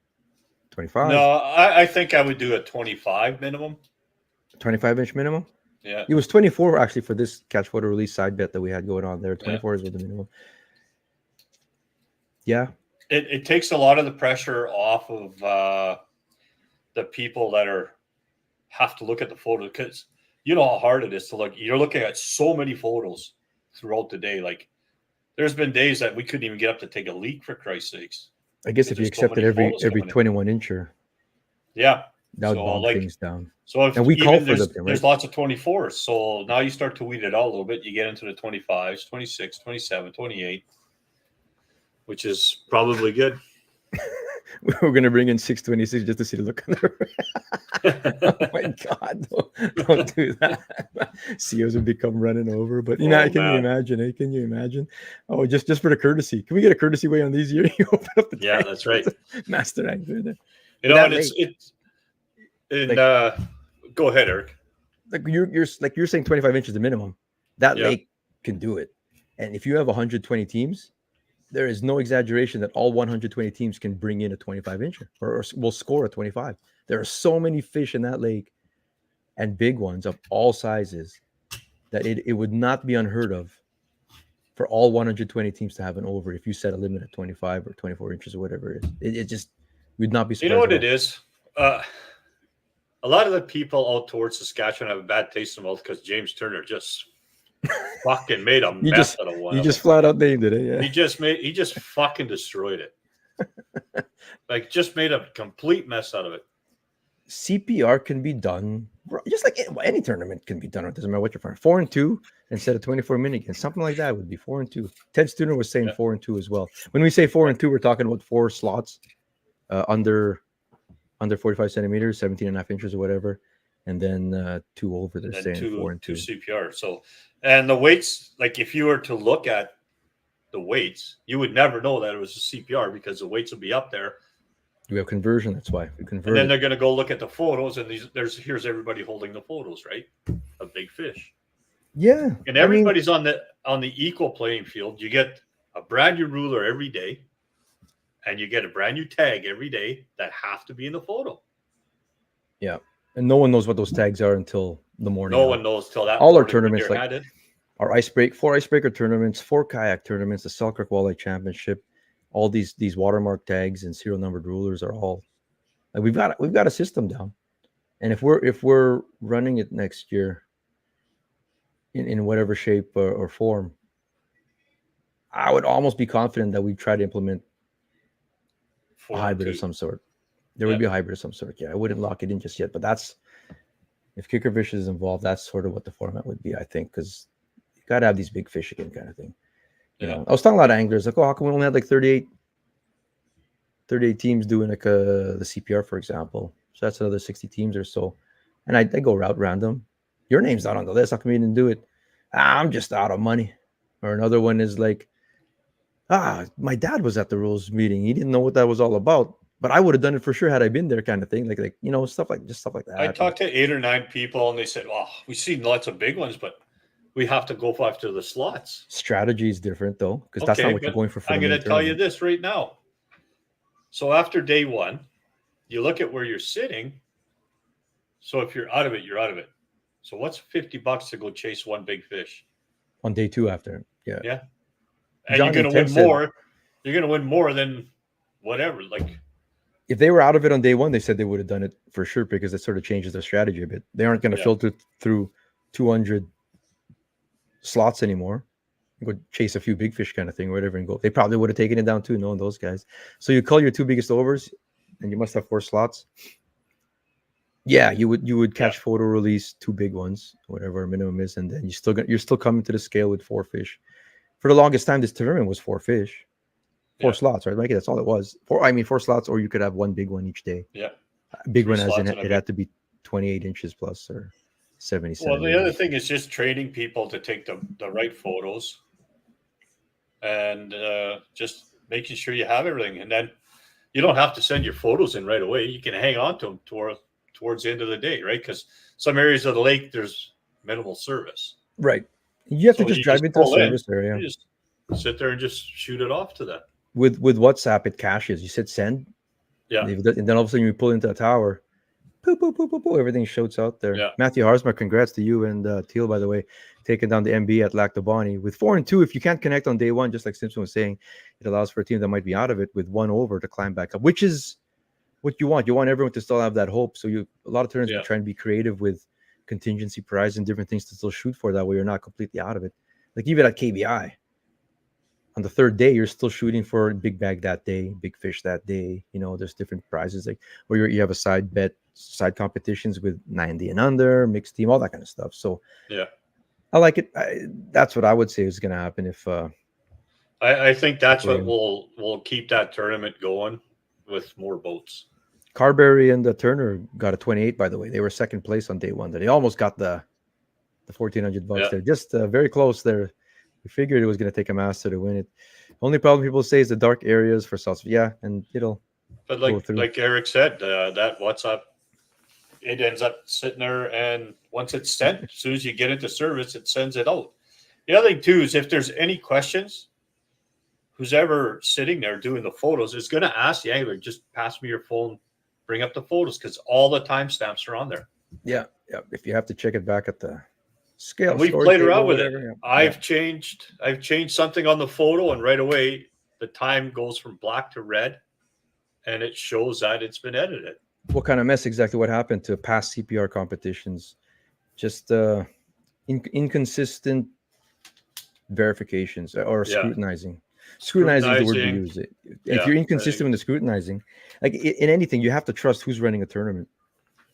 25, No, I think I would do a 25 minimum. 25-inch minimum. Yeah. It was 24 actually for this catch photo release side bet that we had going on there. 24 is what the minimum. Yeah, It takes a lot of the pressure off of the people that have to look at the photo, because you know how hard it is to look. You're looking at so many photos throughout the day. Like there's been days that we couldn't even get up to take a leak, for Christ's sakes. I guess if you There's so accepted many every photos coming in. 21 incher, Yeah. that would So, bump like- things down. So if And we call even for there's, them, right? there's lots of 24s. So now you start to weed it out a little bit. You get into the 25s, 26, 27, 28, which is probably good. we're gonna bring in 626 just to see the look on the. Oh my God! Don't do that. CEOs would become running over. But Oh, can you man. imagine? Can you imagine? Oh, just for the courtesy. Can we get a courtesy way on these years? You open up the Yeah, tank. that's right. Master angler there. You But know, that and lake, it's in. like Go ahead, Eric. you're saying 25 inches the minimum. That Yeah. lake can do it. And if you have 120 teams, there is no exaggeration that all 120 teams can bring in a 25 incher or will score a 25. There are so many fish in that lake and big ones of all sizes that it would not be unheard of for all 120 teams to have an over if you set a limit at 25 or 24 inches or whatever it is. It just would not be You know surprised what at it all. is? A lot of the people out towards Saskatchewan have a bad taste in their mouth because James Turner just fucking made a You mess just out of one you of just them. flat out named it. He just fucking destroyed it. Like, just made a complete mess out of it. CPR can be done just like any tournament can be done. It doesn't matter what you're from. 4-2 instead of 24 minute games. Something like that would be 4-2. Ted Stuner was saying Yeah. 4-2 as well. When we say 4-2, we're talking about 4 slots under 45 centimeters, 17 and a half inches or whatever. And then 2 over. They're And then saying two 4-2. CPR. So, and the weights, like if you were to look at the weights, you would never know that it was a CPR because the weights would be up there. We have conversion. That's why we convert. And then they're going to go look at the photos, and here's everybody holding the photos, right? A big fish. Yeah, And everybody's on the equal playing field. You get a brand new ruler every day, and you get a brand new tag every day that have to be in the photo. Yeah, and no one knows what those tags are until the morning. No one knows till that. All our morning when tournaments, they're like headed. our 4 icebreaker tournaments, 4 kayak tournaments, the Selkirk Walleye Championship, all these watermark tags and serial numbered rulers are all like we've got a system down. And if we're running it next year in whatever shape or form, I would almost be confident that we try to implement a hybrid of some sort. There would be a hybrid of some sort. Yeah, I wouldn't lock it in just yet, but that's if kicker fish is involved, that's sort of what the format would be, I think, because you got to have these big fish again, kind of thing. You know, I was talking a lot of anglers like, oh, how come we only had like 38 teams doing like the CPR, for example? So that's another 60 teams or so. And I go route random. Your name's not on the list. How come you didn't do it? I'm just out of money. Or another one is like, my dad was at the rules meeting. He didn't know what that was all about, but I would have done it for sure had I been there, kind of thing. Like stuff like that. I talked to 8 or 9 people, and they said, "Oh, we've seen lots of big ones, but we have to go after the slots." Strategy is different though, because that's not what you're going for. I'm going to tell you this right now. So after day 1, you look at where you're sitting. So if you're out of it, you're out of it. So what's $50 to go chase one big fish? On day 2 after. Yeah. Yeah. And Johnny you're going to win said, more. You're going to win more than whatever. Like, if they were out of it on day 1, they said they would have done it for sure because it sort of changes their strategy a bit. They aren't going to filter through 200 slots anymore. Go chase a few big fish kind of thing, or whatever, and go. They probably would have taken it down too, knowing those guys. So you call your 2 biggest overs, and you must have 4 slots. Yeah, you would catch photo release 2 big ones, whatever our minimum is, and then you're still coming to the scale with 4 fish. For the longest time, this tournament was 4 fish, 4 slots, right? Like that's all it was. 4 slots, or you could have 1 big one each day. Yeah, big one as in it had to be 28 inches plus or 70. Well, the other thing is just training people to take the right photos, and just making sure you have everything, and then you don't have to send your photos in right away. You can hang on to them towards the end of the day, right? Because some areas of the lake there's minimal service. Right. You have to just drive into the service area. You just sit there and just shoot it off to that. With WhatsApp, it caches. You said send. Yeah. And then all of a sudden you pull into a tower. Poo, poo, poo, poo, poo. Everything shoots out there. Yeah. Matthew Harsma, congrats to you and Teal, by the way, taking down the MB at Lac du Bonnie. With 4-2, if you can't connect on day 1, just like Simpson was saying, it allows for a team that might be out of it with 1 over to climb back up, which is what you want. You want everyone to still have that hope. So a lot of tournaments are trying to be creative with contingency prize and different things to still shoot for. That way you're not completely out of it. Like even at KBI, on the 3rd day, you're still shooting for big bag that day, big fish that day. There's different prizes like where you have a side competitions with 90 and under, mixed team, all that kind of stuff. So I like it. That's what I would say is going to happen if. I think that's what will keep that tournament going. with more boats. Carberry and the Turner got a 28, by the way. They were second place on day one. They almost got the $1,400 Yeah. there. Just very close there. We figured it was going to take a master to win it. Only problem people say is the dark areas for South. Yeah, and it'll But go through. like Eric said, that WhatsApp, it ends up sitting there, and once it's sent, as soon as you get into service, it sends it out. The other thing too is if there's any questions, who's ever sitting there doing the photos is going to ask the angler, just pass me your phone, bring up the photos, because all the timestamps are on there. Yeah. If you have to check it back at the scale, And we've storage played table, around with whatever, it. yeah. I've changed something on the photo, and right away the time goes from black to red, and it shows that it's been edited. What kind of mess exactly? What happened to past CPR competitions? Just inconsistent verifications or scrutinizing. Scrutinizing is the word we use. If you're inconsistent with the scrutinizing, like in anything, you have to trust who's running a tournament.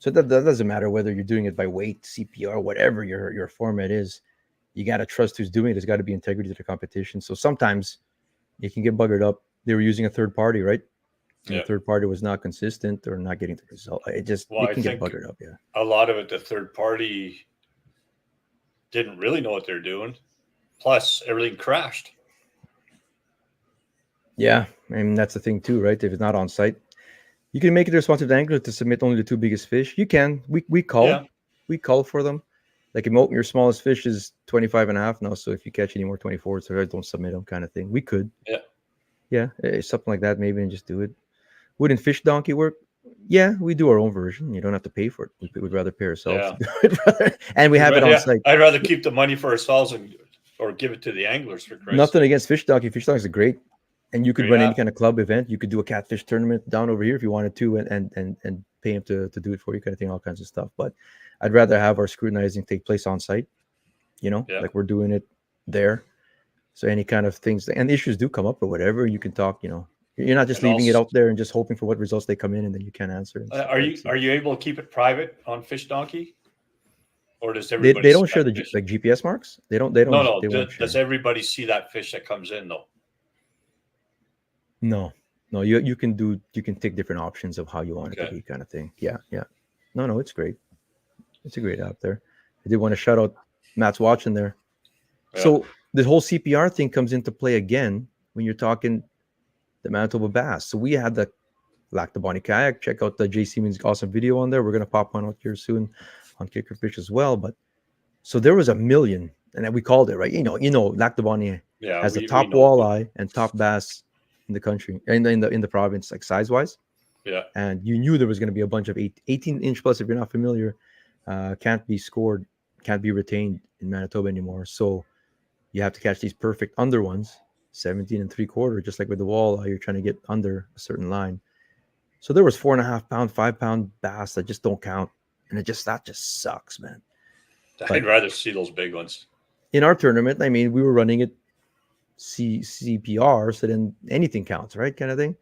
So that doesn't matter whether you're doing it by weight, CPR, whatever your format is. You got to trust who's doing it. There's got to be integrity to the competition. So sometimes you can get buggered up. They were using a third party, right? And the third party was not consistent or not getting the result. It can get buggered up. Yeah. A lot of it, the third party didn't really know what they're doing. Plus, everything crashed. Yeah, I mean that's the thing too, right? If it's not on site, you can make it a responsive angler to submit only the two biggest fish. You can. We call for them. Like your smallest fish is 25 and a half now. So if you catch any more 24s, so don't submit them, kind of thing. We could. Yeah, something like that maybe, and just do it. Wouldn't Fish Donkey work? Yeah, we do our own version. You don't have to pay for it. We'd rather pay ourselves. Yeah. And we have it on site. I'd rather keep the money for ourselves or give it to the anglers for Christ. Nothing against Fish Donkey. Fish Donkey is great. And you could run any kind of club event. You could do a catfish tournament down over here if you wanted to, and pay him to do it for you, kind of thing, all kinds of stuff. But I'd rather have our scrutinizing take place on site, like we're doing it there. So any kind of things and issues do come up or whatever, you can talk. You're not just leaving it out there and just hoping for what results they come in and then you can't answer. Are you able to keep it private on Fish Donkey, or does everybody? They don't share the like GPS marks. They don't. No. Does everybody see that fish that comes in though? No. You can take different options of how you want it to be, kind of thing. Yeah. No, it's great. It's a great app there. I did want to shout out Matt's watching there. Yeah. So the whole CPR thing comes into play again when you're talking the Manitoba bass. So we had the Lac de Bonnie kayak. Check out the Jay Siemens' awesome video on there. We're gonna pop one out here soon on Kickerfish as well. But so there was 1 million, and then we called it right. Lac de Bonnie has the top walleye and top bass in the country and in the province, like size wise. Yeah. And you knew there was going to be a bunch of 18-inch plus. If you're not familiar, can't be scored, can't be retained in Manitoba anymore. So you have to catch these perfect under ones, 17 3/4, just like with the walleye. You're trying to get under a certain line. So there was 4.5 pound, 5 pound bass that just don't count, and that just sucks, man. I'd rather see those big ones. In our tournament, I mean, we were running it CPR, so then anything counts, right? Kind of thing.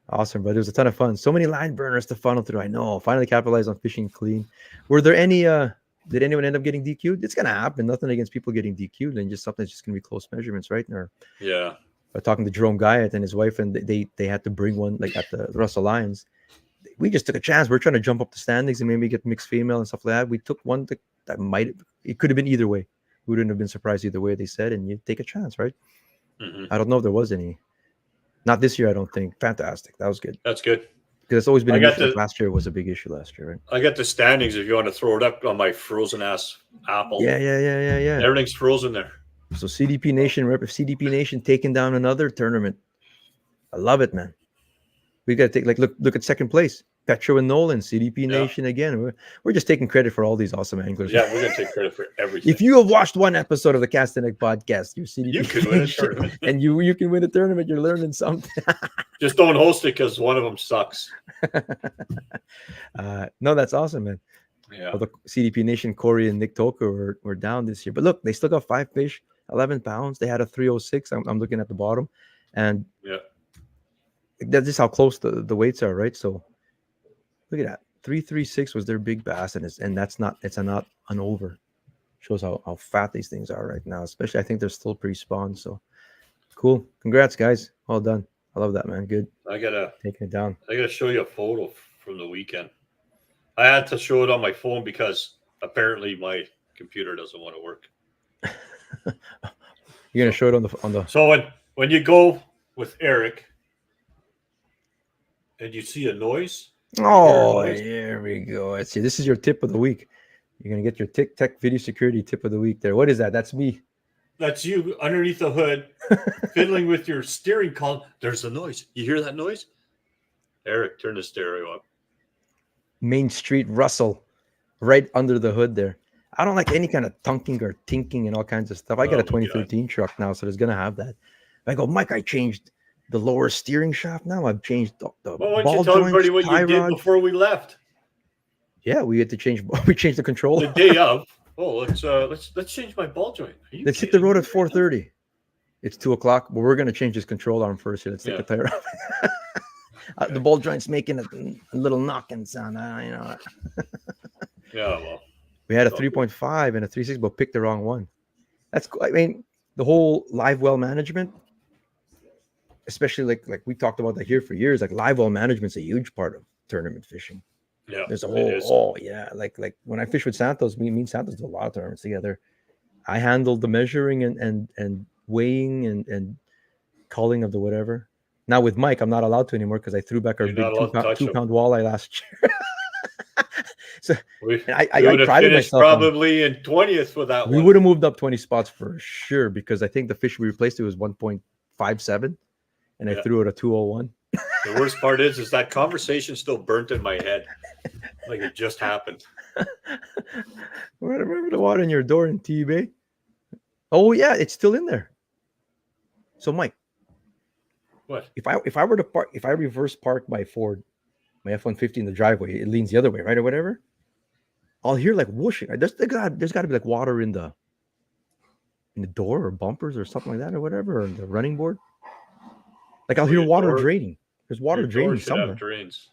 Awesome, but it was a ton of fun. So many line burners to funnel through. I know. Finally capitalized on fishing clean. Were there any? Did anyone end up getting DQ'd? It's gonna happen. Nothing against people getting DQ'd, and just something's just gonna be close measurements, right? Or talking to Jerome Guyot and his wife, and they had to bring one like at the Russell Lions. We just took a chance. We're trying to jump up the standings and maybe get mixed female and stuff like that. We took one that it could have been either way. We wouldn't have been surprised either way. They said, and you take a chance, right? Mm-hmm. I don't know if there was any. Not this year, I don't think. Fantastic. That was good. That's good. Because it's always been an issue. Last year was a big issue last year, right? I got the standings if you want to throw it up on my frozen ass Apple. Yeah. Everything's frozen there. So CDP Nation taking down another tournament. I love it, man. We got to take look at second place. Petro and Nolan, CDP Nation again. We're just taking credit for all these awesome anglers. Yeah, we're gonna take credit for everything. If you have watched one episode of the Cast and Egg podcast, you're CDP you can win a tournament, and you can win a tournament. You're learning something. Just don't host it because one of them sucks. No, that's awesome, man. Yeah. Although CDP Nation, Corey and Nick Toker were down this year, but look, they still got 5 fish, 11 pounds. They had a 306. I'm looking at the bottom, and that's just how close the weights are, right? So. Look at that. 336 was their big bass, and it's not an over. Shows how fat these things are right now. Especially, I think they're still pre-spawn. So cool. Congrats, guys. All done. I love that, man. Good. I gotta Taking it down. show you a photo from the weekend. I had to show it on my phone because apparently my computer doesn't want to work. You're gonna show it on the. So when you go with Eric and you see a noise, Oh, here we go. Let's see. This is your tip of the week. You're gonna get your Tic Tac video security tip of the week. There. What is that? That's me. that's you underneath the hood, fiddling with your steering column. There's a noise. You hear that noise? Eric, turn the stereo up. Main Street Russell, right under the hood there. I don't like any kind of tunking or tinking and all kinds of stuff. I got a 2013 truck now, so there's gonna have that. I go, Mike, I changed the lower steering shaft. Now I've changed the Well, why don't ball you tell everybody joints, what you tie did rods. before we left? Yeah, we had to change. We changed the control. The day of. Oh, let's change my ball joint. Let's hit the road at 4:30. It's 2:00. Well, we're gonna change this control arm first. Here. Let's take the tire off. The ball joint's making a little knocking sound. You know. Yeah, well. We had a 3.5 and a 3.6, but picked the wrong one. That's cool. I mean, the whole live well management, especially like we talked about that here for years. Like live well management's a huge part of tournament fishing. Yeah, there's a whole like when I fish with Santos, me and Santos do a lot of tournaments together. I handled the measuring and weighing and calling of the whatever. Now with Mike, I'm not allowed to anymore because I threw back our big 2-pound walleye last year. So I prided myself probably in 20th for that one. We would have moved up 20 spots for sure because I think the fish we replaced it was 1.57 and I threw it a 201. The worst part is that conversation still burnt in my head like it just happened. Remember the water in your door in T Bay? Oh yeah, it's still in there. So Mike, what if I were to park, if I reverse park my Ford, my F-150 in the driveway, it leans the other way, right, or whatever. I'll hear like whooshing. There's got to be like water in the door or bumpers or something like that or whatever, or the running board. Like I'll hear water draining. There's water draining somewhere. Drains.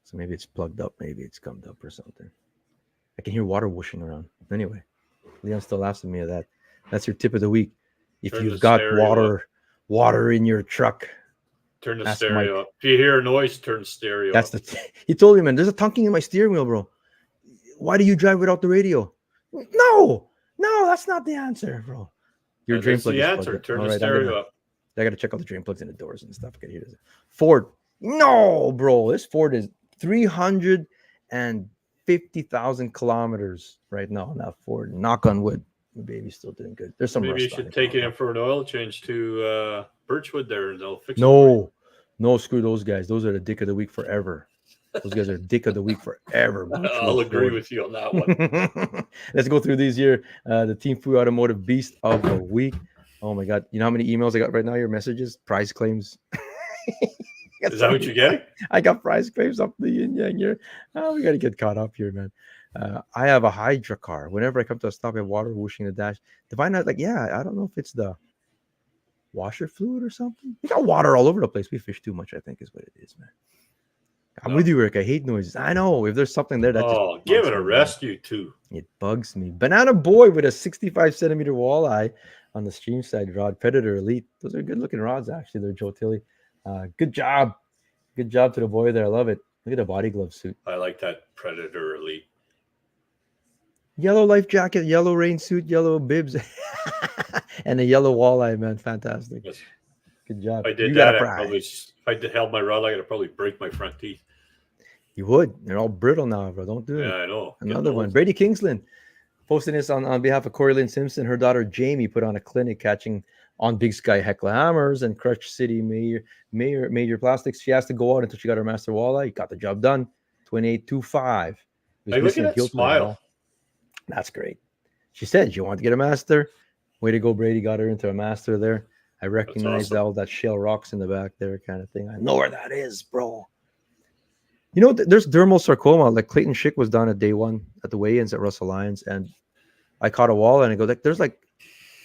So maybe it's plugged up. Maybe it's gummed up or something. I can hear water whooshing around. Anyway, Leon still laughs at me at that. That's your tip of the week. If you've got water in your truck, turn the stereo up. If you hear a noise, turn the stereo up. He told me, man, there's a tunking in my steering wheel, bro. Why do you drive without the radio? No, that's not the answer, bro. Your drain plug is the answer. Turn the stereo up. I got to check out the drain plugs in the doors and stuff. Okay, here's Ford. No, bro. This Ford is 350,000 kilometers right now on that Ford. Knock on wood. The baby's still doing good. There's some maybe you should take it in for an oil change to Birchwood there and they'll fix it. No, screw those guys. Those are the dick of the week forever. Those guys are dick of the week forever. I'll agree with you on that one. Let's go through these here. The Team Food Automotive Beast of the Week. Oh my God. You know how many emails I got right now? Your messages, prize claims. Is that what you're getting? I got prize claims up the yin yang here. Oh, we got to get caught up here, man. I have a Hydra car. Whenever I come to a stop, I have water whooshing the dash. To find out, I don't know if it's the washer fluid or something. We got water all over the place. We fish too much, I think, is what it is, man. I'm with you, Rick. I hate noises. I know. If there's something there, that give it a rest, you too. It bugs me. Banana Boy with a 65-centimeter walleye on the stream side rod. Predator Elite. Those are good-looking rods, actually. They're Joe Tilley. Good job. Good job to the boy there. I love it. Look at the body glove suit. I like that Predator Elite. Yellow life jacket, yellow rain suit, yellow bibs, and a yellow walleye, man. Fantastic. Yes. Good job. If I did that, if I held my rod, I'd probably break my front teeth. You would. They're all brittle now, bro. Don't do it. Yeah, I know. Another one. Brady Kingsland posting this on behalf of Corey Lynn Simpson. Her daughter Jamie put on a clinic catching on Big Sky Heckler hammers and Crush City major plastics. She has to go out until she got her master walleye. Got the job done. 28.25. Hey, look at that smile. That's great. She said she wanted to get a master. Way to go, Brady. Got her into a master there. I recognize all that shell rocks in the back there kind of thing. I know where that is, bro. You know, there's dermal sarcoma. Like Clayton Schick was done at day one at the weigh-ins at Russell Lyons. And I caught a wall and I go, I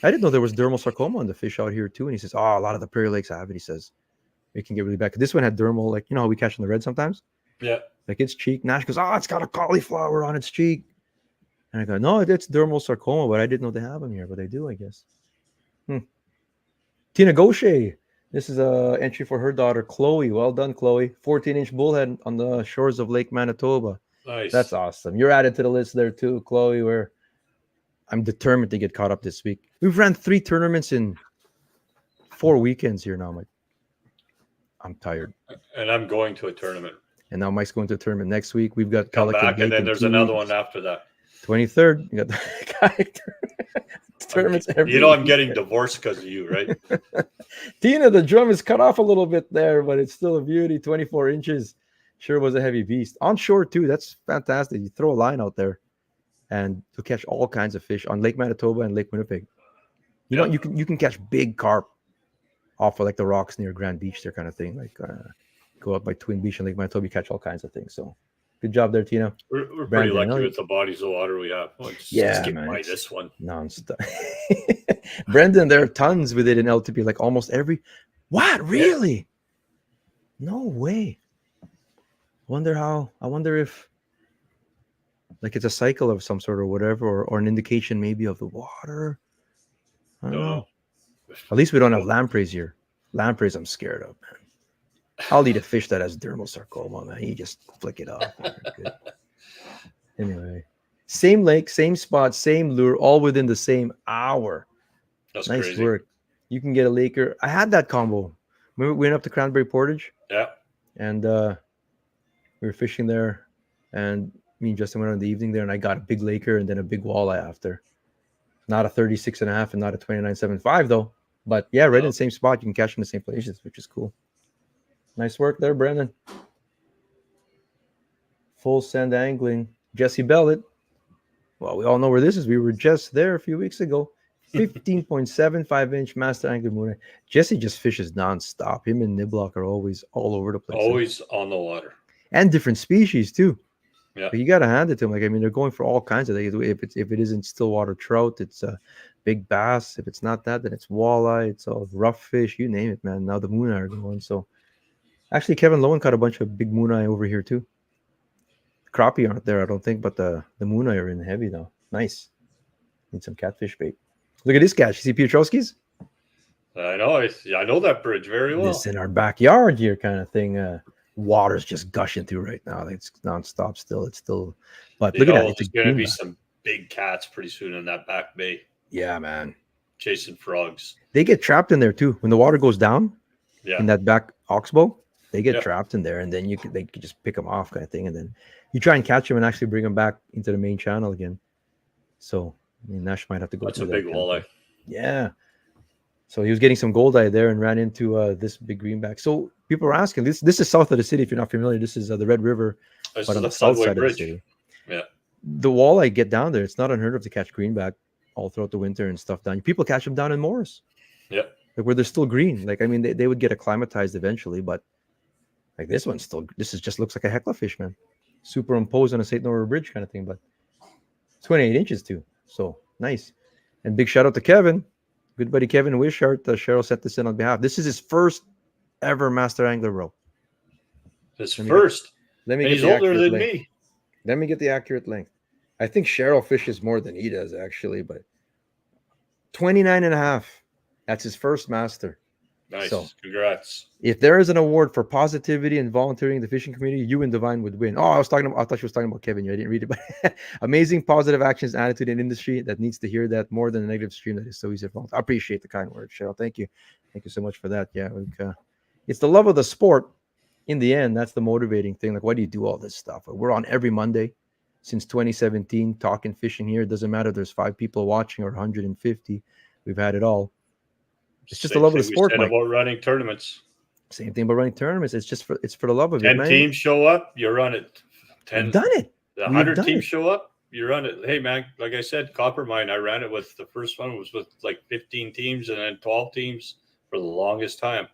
didn't know there was dermal sarcoma on the fish out here too. And he says, a lot of the Prairie Lakes have it. He says, it can get really bad. This one had dermal, like, you know how we catch in the red sometimes? Yeah. Like its cheek. Nash goes, it's got a cauliflower on its cheek. And I go, no, it's dermal sarcoma, but I didn't know they have them here, but they do, I guess. Tina Gaucher This is a entry for her daughter, Chloe. Well done, Chloe. 14-inch bullhead on the shores of Lake Manitoba. That's Nice. awesome. You're added to the list there too, Chloe. Where I'm determined to get caught up this week. We've ran 3 tournaments in 4 weekends here now. I'm tired. And I'm going to a tournament. And now Mike's going to a tournament next week. We've got Come Pelican back, and Lake then in there's 2 another weeks. one after that. 23rd. You got the kayak tournaments every You know, I'm week. getting divorced because of you, right? Tina, the drum is cut off a little bit there, but it's still a beauty. 24 inches. Sure was a heavy beast. On shore, too. That's fantastic. You throw a line out there and you'll catch all kinds of fish on Lake Manitoba and Lake Winnipeg. You know, Yeah. you can catch big carp off of like the rocks near Grand Beach, there kind of thing. Like go up by Twin Beach and Lake Manitoba, you catch all kinds of things. So good job there, Tina. We're pretty Brandon, lucky Elliott. with the bodies of water we have. Let's get Man, by it's this one. nonstop. Brendan, there are tons with it in LTP, like almost every. What? Really? No way. I wonder if like it's a cycle of some sort or whatever, or an indication maybe of the water. I don't know. At least we don't have lampreys here. Lampreys I'm scared of, man. I'll eat a fish that has dermal sarcoma, man. You just flick it off. Good. Anyway, same lake, same spot, same lure, all within the same hour. That's Nice crazy. work. You can get a laker. I had that combo. We went up to Cranberry Portage, Yeah. and we were fishing there, and me and Justin went on in the evening there, and I got a big laker and then a big walleye after. Not a 36.5 and not a 29.75 though. But yeah, right in the same spot. You can catch them in the same places, which is cool. Nice work there, Brendan. Full send angling. Jesse Bellet. Well, we all know where this is. We were just there a few weeks ago. 15.75-inch master angler mooneye. Jesse just fishes nonstop. Him and Niblock are always all over the place. Always on the water. And different species too. Yeah. But you got to hand it to him. Like, I mean, they're going for all kinds of things. If it isn't stillwater trout, it's a big bass. If it's not that, then it's walleye. It's all rough fish. You name it, man. Now the mooneye are going. So actually, Kevin Lowen caught a bunch of big mooneye over here too. Crappie aren't there, I don't think, but the mooneye are in heavy now. Nice. Need some catfish bait. Look at this catch. You see Piotrowski's? I know. I know that bridge very well. This in our backyard here kind of thing. Water's just gushing through right now. It's nonstop still. It's still, but look at that. There's going to be some big cats pretty soon in that back bay. Yeah, man. Chasing frogs. They get trapped in there too. When the water goes down in that back oxbow, they get trapped in there, and then they can just pick them off kind of thing. And then you try and catch them and actually bring them back into the main channel again. So, I mean, Nash might have to go. That's a big walleye. Yeah. So he was getting some goldeye there and ran into this big greenback. So people are asking, this is south of the city. If you're not familiar, this is the Red River, but on the south side of the city. Yeah. The walleye get down there. It's not unheard of to catch greenback all throughout the winter and stuff down. People catch them down in Morris. Yeah. Like where they're still green. Like, I mean, they would get acclimatized eventually, but like this one's still, just looks like a heckler fish, man. Superimposed on a St. Nora Bridge kind of thing, but 28 inches too. So nice. And big shout out to Kevin. Good buddy Kevin Wishart. Cheryl set this in on behalf. This is his first ever master angler, bro. His first. Let me. He's older than me. Let me get the accurate length. I think Cheryl fishes more than he does actually, but 29.5. That's his first master. Nice. So, congrats. If there is an award for positivity and volunteering in the fishing community, you and Divine would win. I thought she was talking about Kevin. I didn't read it, but amazing positive actions, attitude in industry that needs to hear that more than a negative stream that is so easy to follow. I appreciate the kind words, Cheryl. Thank you. Thank you so much for that. Yeah. It's the love of the sport. In the end, that's the motivating thing. Like, why do you do all this stuff? We're on every Monday since 2017, talking fishing here. It doesn't matter if there's 5 people watching or 150. We've had it all. It's just the love of the sport. About running tournaments. Same thing about running tournaments. It's for the love of it. 10 teams show up, you run it. 10. We've done it. 100 teams show up, you run it. Hey man, like I said, Coppermine, I ran it with the first one was with like 15 teams and then 12 teams for the longest time.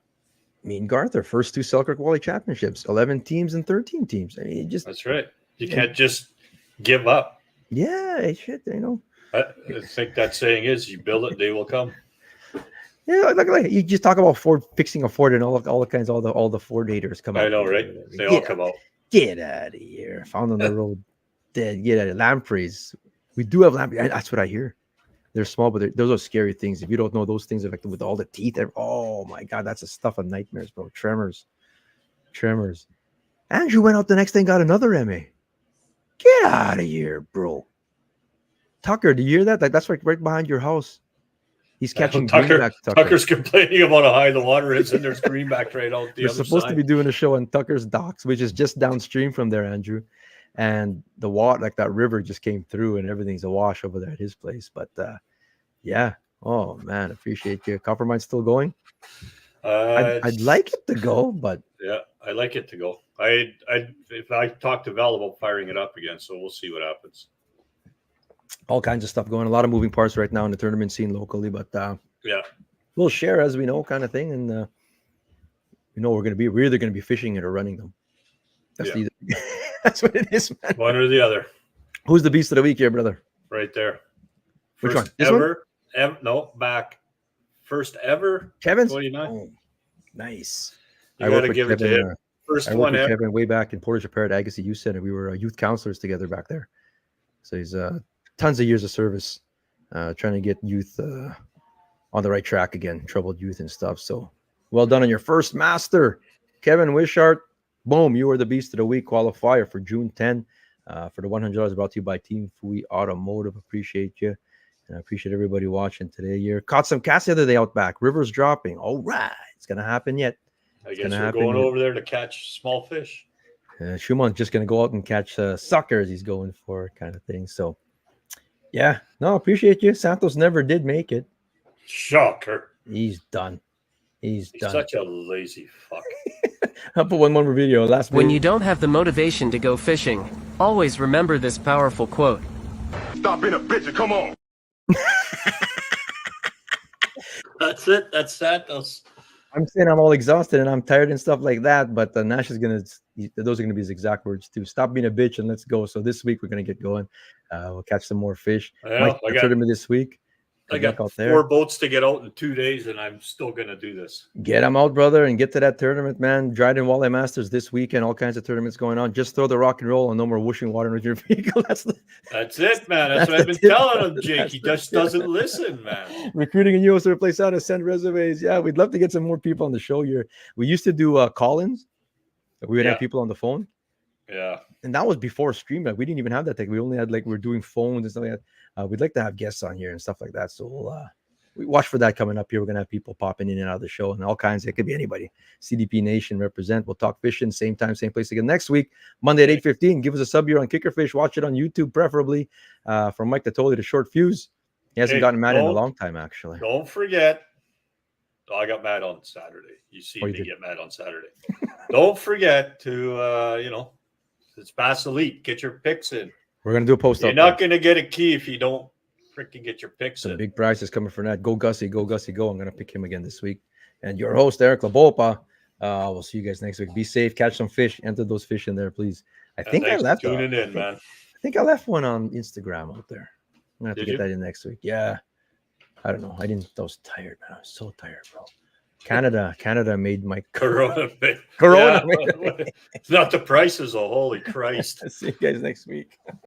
Me and Garth, our first 2 Selkirk Walleye championships, 11 teams and 13 teams. I mean, that's right. You can't just give up. Yeah, shit. I think that saying is, you build it, they will come. Yeah, like you just talk about fixing a Ford and all the kinds, all the Ford haters come out. I know, right? They all come out. Get out of here! Found on the road, dead. Get out of lampreys. We do have lampreys. That's what I hear. They're small, but those are scary things. If you don't know those things, like with all the teeth, oh my god, that's the stuff of nightmares, bro. Tremors. Andrew went out the next day and got another MA. Get out of here, bro. Tucker, do you hear that? Like that's right behind your house. He's catching greenback. Tucker's complaining about how high the water is, and there's greenback right out the We're other supposed side. to be doing a show on Tucker's docks, which is just downstream from there, Andrew. And the water, like that river, just came through, and everything's awash over there at his place. But yeah, oh man, appreciate you. Coppermine's still going. I'd like it to go, but yeah, I like it to go. If I talk to Val about firing it up again, so we'll see what happens. All kinds of stuff going. A lot of moving parts right now in the tournament scene locally, but yeah, we'll share as we know, kind of thing. And we're either going to be fishing it or running them. That's what it is, man. One or the other. Who's the beast of the week here, brother? Right there. Which one? This ever? No, back. First ever. Kevin's? 29. Oh, nice. You got to give it to him. First one ever. Kevin way back in Portage Parrot Agassiz Youth Center. We were youth counselors together back there. So he's tons of years of service trying to get youth on the right track again, troubled youth and stuff. So well done on your first master. Kevin Wishart, boom, you are the beast of the week qualifier for June 10 for the $100 brought to you by Team Fui Automotive. Appreciate you. And I appreciate everybody watching today here. Caught some cats the other day out back. River's dropping. All right. It's going to happen yet. I guess we're going over there to catch small fish. Schumann's just going to go out and catch suckers he's going for, kind of thing. So, yeah. No, appreciate you. Santos never did make it. Shocker. He's done. He's done. Such a lazy fuck. I'll put one more video. When you don't have the motivation to go fishing, always remember this powerful quote. Stop being a bitch and come on. That's it. That's Santos. I'm saying I'm all exhausted and I'm tired and stuff like that, but Nash is going to, those are going to be his exact words too. Stop being a bitch and let's go. So this week we're going to get going. We'll catch some more fish. Yeah, I got this week. I got 4 boats to get out in 2 days, and I'm still going to do this. Get them out, brother, and get to that tournament, man. Dryden Walleye Masters this weekend. All kinds of tournaments going on. Just throw the rock and roll and no more whooshing water with your vehicle. That's it, man. That's what I've been telling him, Jake. He just doesn't listen, man. Recruiting a U.S. place out to send resumes. Yeah, we'd love to get some more people on the show here. We used to do call-ins. We would have people on the phone. Yeah. And that was before Stream. We didn't even have that thing. We only had we're doing phones and stuff like that. We'd like to have guests on here and stuff like that. So we watch for that coming up here. We're going to have people popping in and out of the show and all kinds. It could be anybody. CDP Nation represent. We'll talk fishing, same time, same place again next week, Monday at 8:15. Give us a sub here on Kickerfish. Watch it on YouTube, preferably. From Mike Natoli to Short Fuse. He hasn't gotten mad in a long time, actually. Don't forget. I got mad on Saturday. You see me get mad on Saturday. Don't forget to, it's Bass Elite. Get your picks in. We're going to do a post. You're not going to get a key if you don't freaking get your picks in. Big prizes coming from that. Go Gussie, go Gussie, go. I'm going to pick him again this week. And your host, Eric Labolpa. We'll see you guys next week. Be safe. Catch some fish. Enter those fish in there, please. I think I left tuning in, man. I think I left one on Instagram out there. I'm going to have to get that in next week. Yeah. I don't know. I was tired, man. I was so tired, bro. Canada made my Corona. Corona. It's not the prices, holy Christ. See you guys next week.